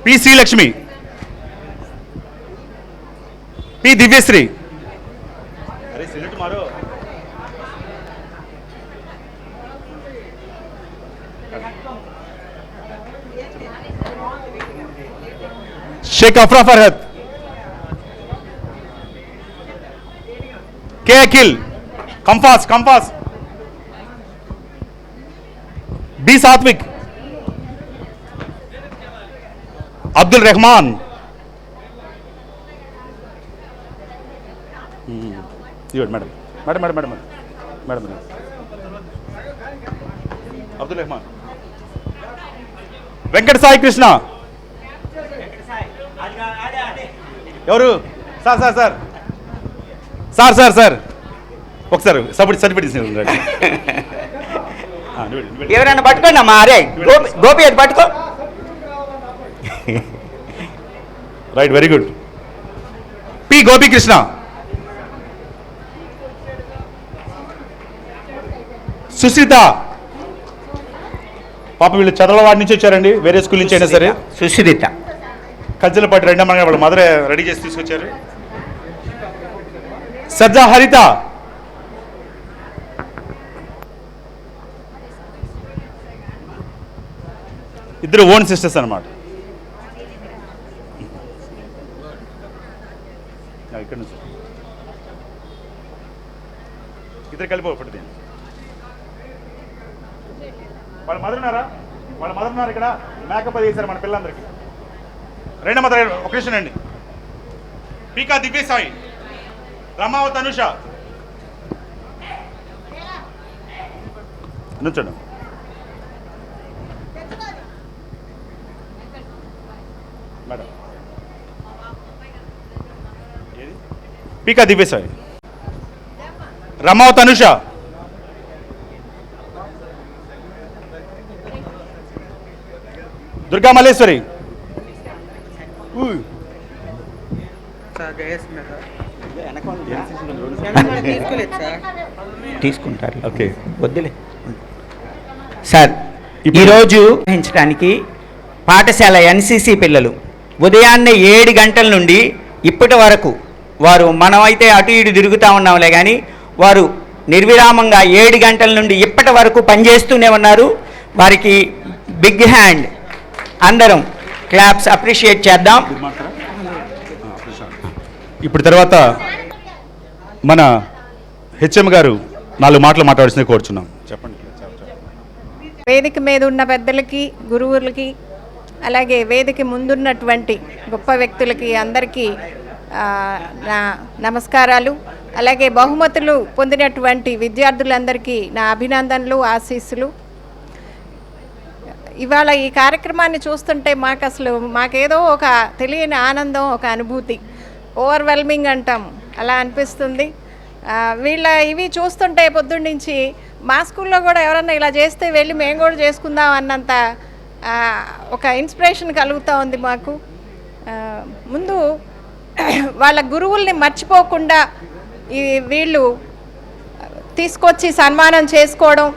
Speaker 2: P Srilakshmi, P Divyasri. అరే సిగరెట్ మారో. Shaik Afra Farhad, K Akhil, come fast come fast, B Satvik, Abdul Rahman, madam madam madam madam madam Abdul Rahman, Venkata Sai Krishna. ఎవరు? Sir sir sir sir sir sir ఒకసారి సర్టిఫికేట్
Speaker 10: ఎవరైనా పట్టుకోండి అమ్మా. అరే గోపి అది పట్టుకో.
Speaker 2: Right, very good. P Gopikrishna, Sushritha. పాప వీళ్ళు చదలవాడి నుంచి వచ్చారండి, వేరే స్కూల్ నుంచి అయినా సరే.
Speaker 10: సుశ్రిత
Speaker 2: కజ్జల పాటి రెండమ్మ వాళ్ళ మదర్ రెడీ చేసి తీసుకొచ్చారు. సజ్జా హరిత, ఇద్దరు ఓన్ సిస్టర్స్ అన్నమాట. ఇక్కడ నుంచి ఇద్దరు కలిపి ఒకటి. వాళ్ళ మదర్ ఉన్నారా? వాళ్ళ మదర్ ఉన్నారు ఇక్కడ, మేకప్ అది చేశారు మన పిల్లలందరికీ. రెండో మదర్ ఒక నిమిషం అండి. పీకా దివ్యసాయి, రమావత్ అనుష. నుంచండి. మేడం పీకా దివ్యసాయి, రమావత్ అనుష, దుర్గా మల్లేశ్వరి.
Speaker 10: తీసుకుంటారు.
Speaker 2: ఓకే,
Speaker 10: వద్దులే సార్. ఈరోజు నిర్వహించడానికి పాఠశాల ఎన్సీసీ పిల్లలు ఉదయాన్నే 7 గంటల నుండి ఇప్పటి వరకు వారు, మనమైతే అటు ఇటు తిరుగుతూ ఉన్నాంలే కానీ వారు నిర్విరామంగా 7 గంటల నుండి ఇప్పటి వరకు పనిచేస్తూనే ఉన్నారు. వారికి బిగ్ హ్యాండ్, అందరం క్లాప్స్ అప్రిషియేట్ చేద్దాం.
Speaker 2: ఇప్పుడు తర్వాత మన హెచ్ఎం గారు 4 మాటలు మాట్లాడాల్సింది కోరుచున్నాం. చెప్పండి.
Speaker 12: వేదిక మీద ఉన్న పెద్దలకి, గురువులకి, అలాగే వేదిక ముందున్నటువంటి గొప్ప వ్యక్తులకి అందరికీ నా నమస్కారాలు. అలాగే బహుమతులు పొందినటువంటి విద్యార్థులందరికీ నా అభినందనలు, ఆశీస్సులు. ఇవాళ ఈ కార్యక్రమాన్ని చూస్తుంటే మాకేదో ఒక తెలియని ఆనందం, ఒక అనుభూతి, ఓవర్వెల్మింగ్ అంటాం, అలా అనిపిస్తుంది. ఇవి చూస్తుంటే పొద్దున్నుంచి మా స్కూల్లో కూడా ఎవరన్నా ఇలా చేస్తే వెళ్ళి మేము కూడా చేసుకుందాం అన్నంత ఒక ఇన్స్పిరేషన్ కలుగుతూ ఉంది మాకు. ముందు వాళ్ళ గురువుల్ని మర్చిపోకుండా వీళ్ళు తీసుకొచ్చి సన్మానం చేసుకోవడం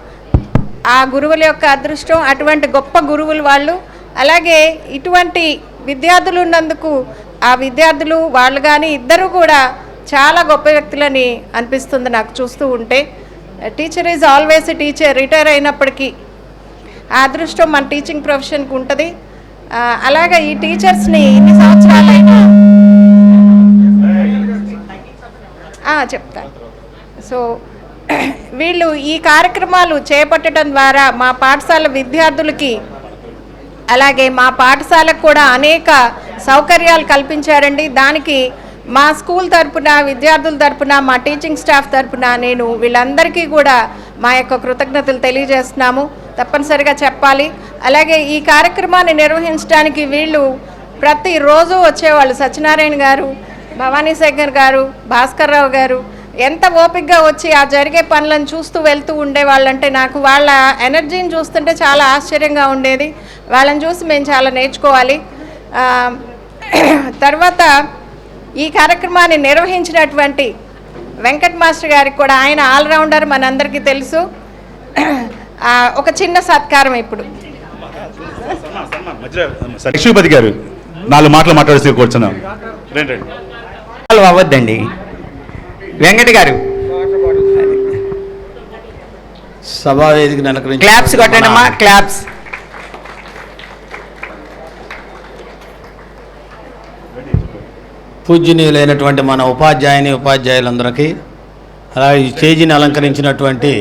Speaker 12: ఆ గురువుల యొక్క అదృష్టం. అటువంటి గొప్ప గురువులు వాళ్ళు. అలాగే ఇటువంటి విద్యార్థులు ఉన్నందుకు ఆ విద్యార్థులు వాళ్ళు కానీ ఇద్దరు కూడా చాలా గొప్ప వ్యక్తులని అనిపిస్తుంది నాకు చూస్తూ ఉంటే. Teacher is always teacher. Retire అయినప్పటికీ ఆ అదృష్టం మన టీచింగ్ ప్రొఫెషన్కి ఉంటుంది. అలాగే ఈ టీచర్స్ని ఇన్ని సంవత్సరాలైనా చెప్తాను. సో వీళ్ళు ఈ కార్యక్రమాలు చేపట్టడం ద్వారా మా పాఠశాల విద్యార్థులకి, అలాగే మా పాఠశాలకు కూడా అనేక సౌకర్యాలు కల్పించారండి. దానికి మా స్కూల్ తరపున, విద్యార్థుల తరపున, మా టీచింగ్ స్టాఫ్ తరపున నేను వీళ్ళందరికీ కూడా మా యొక్క కృతజ్ఞతలు తెలియజేస్తున్నాము. తప్పనిసరిగా చెప్పాలి. అలాగే ఈ కార్యక్రమాన్ని నిర్వహించడానికి వీళ్ళు ప్రతిరోజు వచ్చేవాళ్ళు. సత్యనారాయణ గారు, భవానీ శంకర్ గారు, భాస్కర్ రావు గారు ఎంత ఓపికగా వచ్చి ఆ జరిగే పనులను చూస్తూ వెళ్తూ ఉండేవాళ్ళంటే నాకు వాళ్ళ ఎనర్జీని చూస్తుంటే చాలా ఆశ్చర్యంగా ఉండేది. వాళ్ళని చూసి మేము చాలా నేర్చుకోవాలి. తర్వాత ఈ కార్యక్రమాన్ని నిర్వహించినటువంటి వెంకట్ మాస్టర్ గారికి కూడా, ఆయన ఆల్రౌండర్ మనందరికీ తెలుసు. ఒక చిన్న సత్కారం ఇప్పుడు.
Speaker 2: లక్ష్మీపతి గారు 4 మాటలు మాట్లాడాల్సి కూర్చున్నాం.
Speaker 10: అవ్వద్దండి. వెంకట గారు
Speaker 7: సభా వేదికను అలంకరించి
Speaker 10: క్లాప్స్ కొట్టండి అమ్మా, క్లాప్స్.
Speaker 7: పూజ్యనీయులైనటువంటి మన ఉపాధ్యాయులందరికీ, అలాగే ఈ స్టేజీని అలంకరించినటువంటి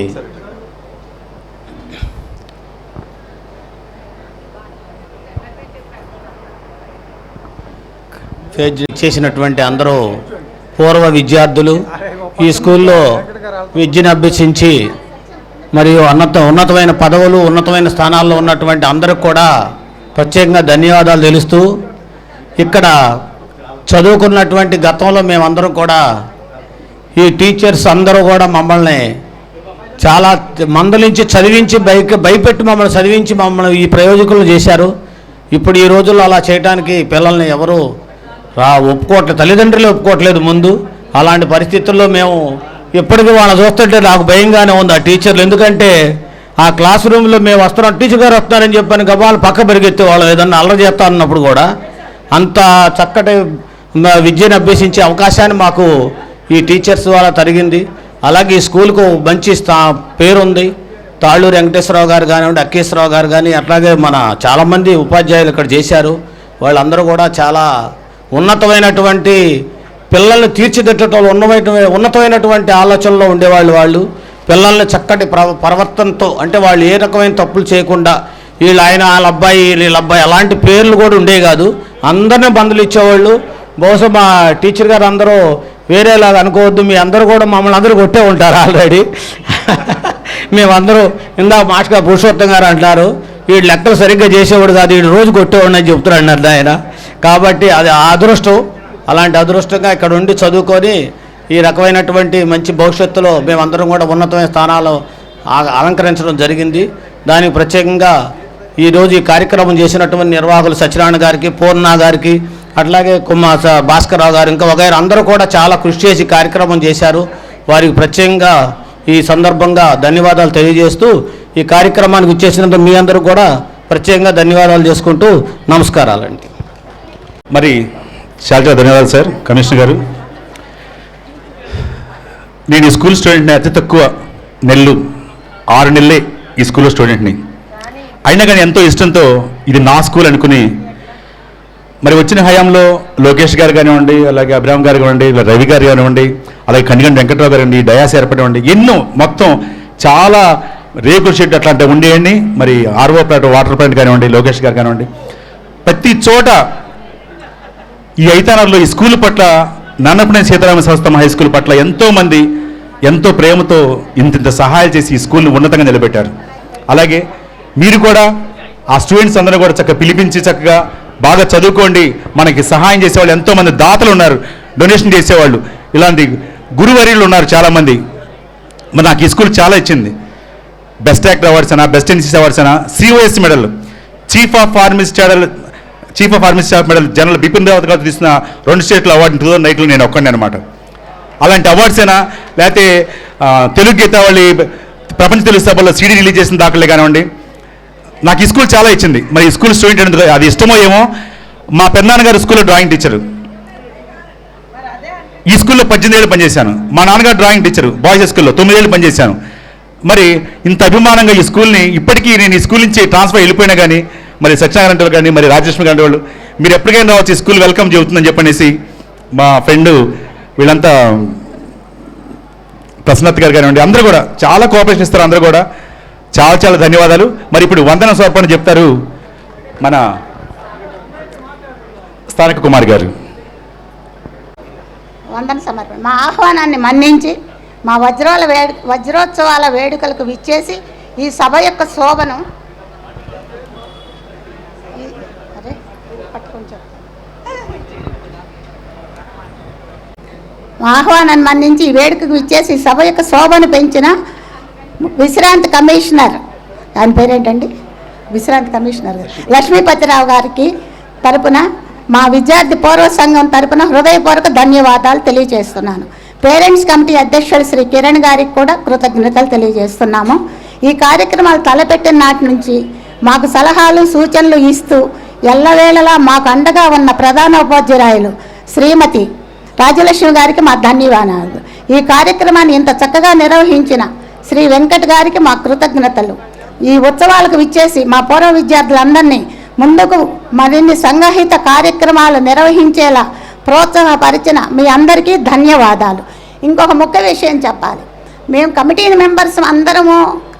Speaker 7: చేసినటువంటి అందరూ పూర్వ విద్యార్థులు, ఈ స్కూల్లో విద్యను అభ్యసించి మరియు ఉన్నతమైన పదవులు, ఉన్నతమైన స్థానాల్లో ఉన్నటువంటి అందరికి కూడా ప్రత్యేకంగా ధన్యవాదాలు తెలుస్తూ, ఇక్కడ చదువుకున్నటువంటి గతంలో మేమందరం కూడా ఈ టీచర్స్ అందరూ కూడా మమ్మల్ని చాలా మందలించి చదివించి భయపెట్టి మమ్మల్ని చదివించి మమ్మల్ని ఈ ప్రయోజకులు చేశారు. ఇప్పుడు ఈ రోజుల్లో అలా చేయడానికి పిల్లల్ని ఎవరు ఒప్పుకోవట్లేదు, తల్లిదండ్రులు ఒప్పుకోవట్లేదు ముందు. అలాంటి పరిస్థితుల్లో మేము ఇప్పటికీ వాళ్ళని చూస్తుంటే నాకు భయంగానే ఉంది ఆ టీచర్లు. ఎందుకంటే ఆ క్లాస్ రూమ్లో మేము వస్తున్నాం, టీచర్ గారు వస్తున్నారని చెప్పని గబాలు పక్క పరిగెత్తే వాళ్ళు ఏదన్నా అల్లరి చేస్తా అన్నప్పుడు కూడా అంత చక్కటి విద్యను అభ్యసించే అవకాశాన్ని మాకు ఈ టీచర్స్ వల్ల జరిగింది. అలాగే ఈ స్కూల్కు మంచి పేరుంది. తాళ్ళూరు వెంకటేశ్వరరావు గారు కానివ్వండి, అక్కేశ్వరరావు గారు కానీ, అట్లాగే మన చాలామంది ఉపాధ్యాయులు ఇక్కడ చేశారు. వాళ్ళందరూ కూడా చాలా ఉన్నతమైనటువంటి పిల్లల్ని తీర్చిదిద్దటంలో ఉన్నతమైనటువంటి ఆలోచనలో ఉండేవాళ్ళు. వాళ్ళు పిల్లల్ని చక్కటి ప్రవర్తనతో, అంటే వాళ్ళు ఏ రకమైన తప్పులు చేయకుండా, వాళ్ళ అబ్బాయి అలాంటి పేర్లు కూడా ఉండే కాదు. అందరినీ బంధులు ఇచ్చేవాళ్ళు. బహుశా మా టీచర్ గారు అందరూ వేరేలాగా అనుకోవద్దు, మీ అందరూ కూడా మమ్మల్ని అందరూ కొట్టే ఉంటారు ఆల్రెడీ. మేమందరూ ఇందాక మాస్టర్ పురుషోత్తం గారు అంటారు, వీడు లెక్కలు సరిగ్గా చేసేవాడు కాదు, వీడు రోజు కొట్టేవాడు అని చెప్తారు అన్నారు ఆయన. కాబట్టి అది అదృష్టం. అలాంటి అదృష్టంగా ఇక్కడ ఉండి చదువుకొని ఈ రకమైనటువంటి మంచి భవిష్యత్తులో మేమందరం కూడా ఉన్నతమైన స్థానాలు అలంకరించడం జరిగింది. దానికి ప్రత్యేకంగా ఈరోజు ఈ కార్యక్రమం చేసినటువంటి నిర్వాహకులు సత్యనారాయణ గారికి, పూర్ణ గారికి, అట్లాగే భాస్కర్ రావు గారు, ఇంకా వగైరా అందరూ కూడా చాలా కృషి చేసి కార్యక్రమం చేశారు. వారికి ప్రత్యేకంగా ఈ సందర్భంగా ధన్యవాదాలు తెలియజేస్తూ ఈ కార్యక్రమానికి ఇచ్చేసినందుకు మీ అందరూ కూడా ప్రత్యేకంగా ధన్యవాదాలు చేసుకుంటూ నమస్కారాలండి.
Speaker 2: మరి చాలా ధన్యవాదాలు సార్ కమిషనర్ గారు. నేను ఈ స్కూల్ స్టూడెంట్ని అతి తక్కువ 6 నెలలే ఈ స్కూల్లో స్టూడెంట్ని. అయినా కానీ ఎంతో ఇష్టంతో ఇది నా స్కూల్ అనుకుని మరి వచ్చిన హయాంలో లోకేష్ గారు కానివ్వండి, అలాగే అభిరామ్ గారు కానివ్వండి, రవి గారు కానివ్వండి, అలాగే కండిగంటి వెంకట్రావు గారు అండి, డయాస్ ఏర్పడివ్వండి, ఎన్నో మొత్తం చాలా రేకుల షెడ్ అట్లాంటివి ఉండేయండి. మరి ఆర్ఓ ప్లాంట్, వాటర్ ప్లాంట్ కానివ్వండి, లోకేష్ గారు కానివ్వండి, ప్రతి చోట ఈ ఐతానర్లో ఈ స్కూల్ పట్ల నన్నపనేని సీతారామ సంస్థ హై స్కూల్ పట్ల ఎంతోమంది ఎంతో ప్రేమతో ఇంత సహాయాలు చేసి ఈ స్కూల్ని ఉన్నతంగా నిలబెట్టారు. అలాగే మీరు కూడా ఆ స్టూడెంట్స్ అందరూ కూడా చక్కగా పిలిపించి చక్కగా బాగా చదువుకోండి, మనకి సహాయం చేసేవాళ్ళు ఎంతోమంది దాతలు ఉన్నారు, డొనేషన్ చేసేవాళ్ళు, ఇలాంటి గురువర్యులు ఉన్నారు చాలామంది. మరి నాకు ఈ స్కూల్ చాలా ఇచ్చింది. బెస్ట్ యాక్టర్ అవార్డ్స్ అయినా, బెస్ట్ ఎన్సీసీ అవార్డ్స్ అయినా, cos medal, chief of army staff medal general Bipin Rawat గారు తీసిన 2 స్టేట్ల అవార్డు 2009లో నేను ఒక్కడిని అనమాట. అలాంటి అవార్డ్స్ అయినా, లేకపోతే తెలుగు గీతావళి ప్రపంచ తెలుగు సభలో సీడీ రిలీజ్ చేసిన దాఖలే కానివ్వండి, నాకు ఈ స్కూల్ చాలా ఇచ్చింది. మరి ఈ స్కూల్ స్టూడెంట్ అంటే అది ఇష్టమో ఏమో, మా పెద్దనాన్నగారు స్కూల్లో డ్రాయింగ్ టీచరు, ఈ స్కూల్లో 18 ఏళ్ళు పనిచేశాను. మా నాన్నగారు డ్రాయింగ్ టీచరు, బాయ్స్ స్కూల్లో 9 ఏళ్ళు పనిచేశాను. మరి ఇంత అభిమానంగా ఈ స్కూల్ని ఇప్పటికీ నేను ఈ స్కూల్ నుంచి ట్రాన్స్ఫర్ వెళ్ళిపోయినా కానీ, మరి సత్యనారాయణ గారు కానీ, మరి రాజలక్ష్మి గారి వాళ్ళు, మీరు ఎప్పటికైనా రావచ్చు, ఈ స్కూల్ వెల్కమ్ చెబుతుందని చెప్పనేసి మా ఫ్రెండ్ వీళ్ళంతా ప్రసన్నత్ గారు కానివ్వండి, అందరూ కూడా చాలా కోఆపరేషన్ ఇస్తారు. అందరూ కూడా చాలా చాలా ధన్యవాదాలు. మరి ఇప్పుడు వందన సమర్పణ చెప్తారు మన స్థానిక కుమార్ గారు.
Speaker 13: వందన సమర్పణ. మా ఆహ్వానాన్ని మన్నించి మా వజ్రోత్సవాల వేడుకలకు విచ్చేసి ఈ సభ యొక్క శోభను మా ఆహ్వానాన్ని మన్నించి ఈ వేడుకకు విచ్చేసి ఈ సభ యొక్క శోభను పెంచిన విశ్రాంతి కమిషనర్, ఆయన పేరేంటండి, విశ్రాంతి కమిషనర్ గారు లక్ష్మీపతిరావు గారికి తరపున మా విద్యార్థి పూర్వ సంఘం తరపున హృదయపూర్వక ధన్యవాదాలు తెలియజేస్తున్నాను. పేరెంట్స్ కమిటీ అధ్యక్షుడు శ్రీ కిరణ్ గారికి కూడా కృతజ్ఞతలు తెలియజేస్తున్నాము. ఈ కార్యక్రమాలు తలపెట్టిన నాటి నుంచి మాకు సలహాలు సూచనలు ఇస్తూ ఎల్లవేళలా మాకు అండగా ఉన్న ప్రధాన ఉపాధ్యాయులు శ్రీమతి రాజలక్ష్మి గారికి మా ధన్యవాదాలు. ఈ కార్యక్రమాన్ని ఇంత చక్కగా నిర్వహించిన శ్రీ వెంకట్ గారికి మా కృతజ్ఞతలు. ఈ ఉత్సవాలకు విచ్చేసి మా పూర్వ విద్యార్థులందరినీ ముందుకు మరిన్ని సంఘహిత కార్యక్రమాలు నిర్వహించేలా ప్రోత్సాహపరిచిన మీ అందరికీ ధన్యవాదాలు. ఇంకొక ముఖ్య విషయం చెప్పాలి. మేము కమిటీ మెంబర్స్ అందరము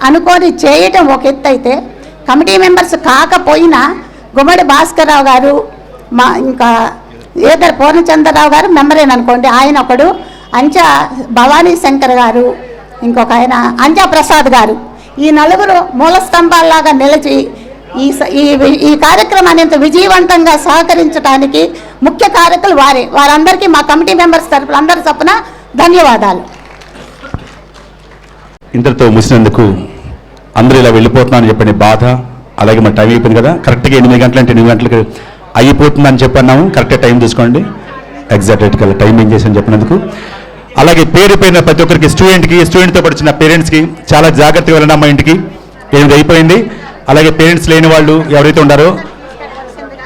Speaker 13: అనుకొని చేయటం ఒక ఎత్తు అయితే, కమిటీ మెంబర్స్ కాకపోయినా గుమ్మడి భాస్కర్రావు గారు, మా ఇంకా ఏదర్ పూర్ణచంద్రరావు గారు మెంబరేననుకోండి, ఆయన ఒకడు, అంచా భవానీ శంకర్ గారు, ఇంకొక ఆయన అంజా ప్రసాద్ గారు, ఈ నలుగురు మూల స్తంభాల్లాగా నిలిచి ఈ కార్యక్రమాన్ని ఇంత విజయవంతంగా సహకరించడానికి ముఖ్య కారకులు వారే. వారందరికీ మా కమిటీ మెంబర్స్ తరపున అందరి తరపున ధన్యవాదాలు.
Speaker 2: ఇంతటితో ముసినందుకు అందరూ ఇలా వెళ్ళిపోతున్నామని చెప్పని బాధ, అలాగే మన టైం అయిపోయింది కదా, కరెక్ట్గా 8 గంటలు అంటే 8 గంటలకు అయిపోతుందని చెప్పన్నాము. కరెక్ట్గా టైం చూసుకోండి, ఎగ్జాక్ట్గా టైం ఏం చేసి చెప్పినందుకు. అలాగే పేరు పైన ప్రతి ఒక్కరికి, స్టూడెంట్తో పడిచిన పేరెంట్స్కి చాలా జాగ్రత్తగా వెళ్ళండి. అమ్మ ఇంటికి 8 అయిపోయింది. అలాగే పేరెంట్స్ లేని వాళ్ళు ఎవరైతే ఉన్నారో,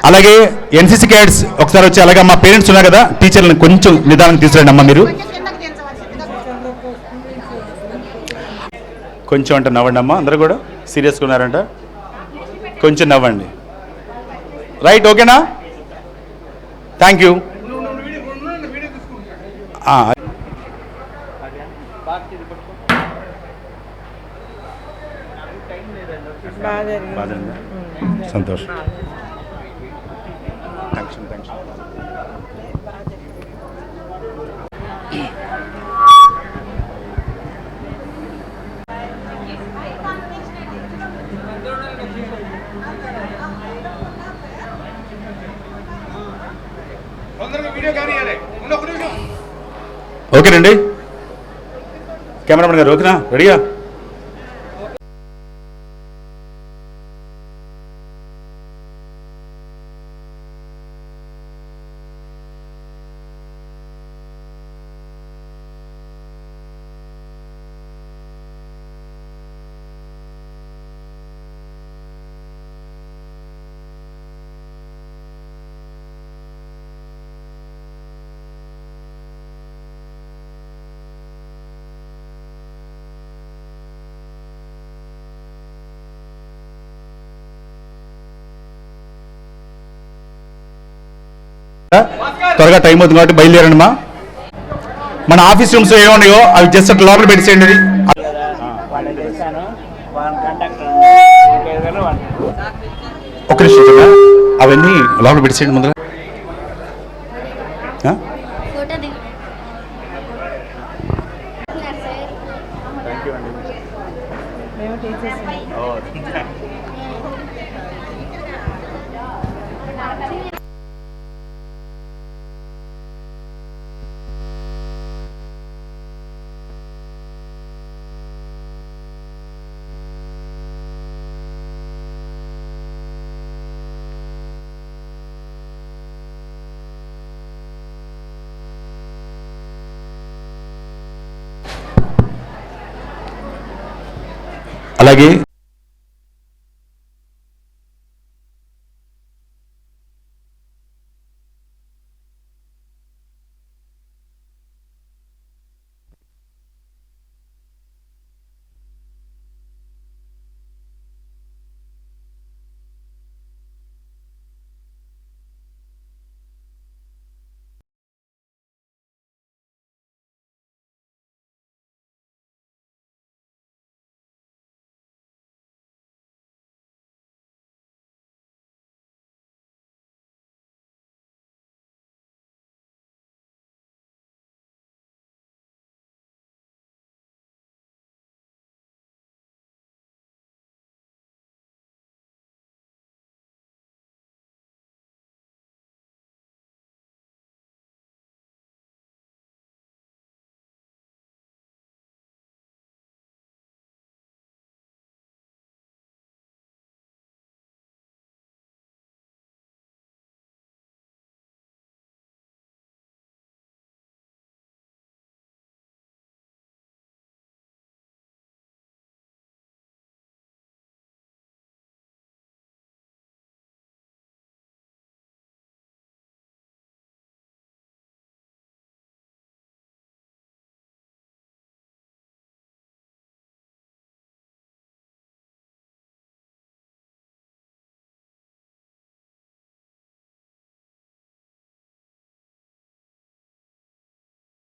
Speaker 2: అలాగే ఎన్సీసీ క్యాడ్స్ ఒకసారి వచ్చి, అలాగే మా పేరెంట్స్ ఉన్నారు కదా, టీచర్లను కొంచెం నిదానం తీసుకురండి అమ్మ. మీరు కొంచెం అంటే నవ్వండి అమ్మ, అందరూ కూడా సీరియస్గా ఉన్నారంట, కొంచెం నవ్వండి. రైట్, ఓకేనా? Thank you. సంతోషం. థ్యాంక్స్. ఓకేనండి, కెమెరామెన్ గారు ఓకేనా? రెడీగా? త్వరగా టైం అవుతుంది కాబట్టి బయలుదేరండి మా. మన ఆఫీస్ రూమ్స్ ఏమున్నాయో అవి జస్ట్ అట్లా లోపల పెట్టేసేయండి. ఒక నిమిషం చూడ, అవన్నీ లోపల పెట్టేసేయండి ముందుగా. అలాగే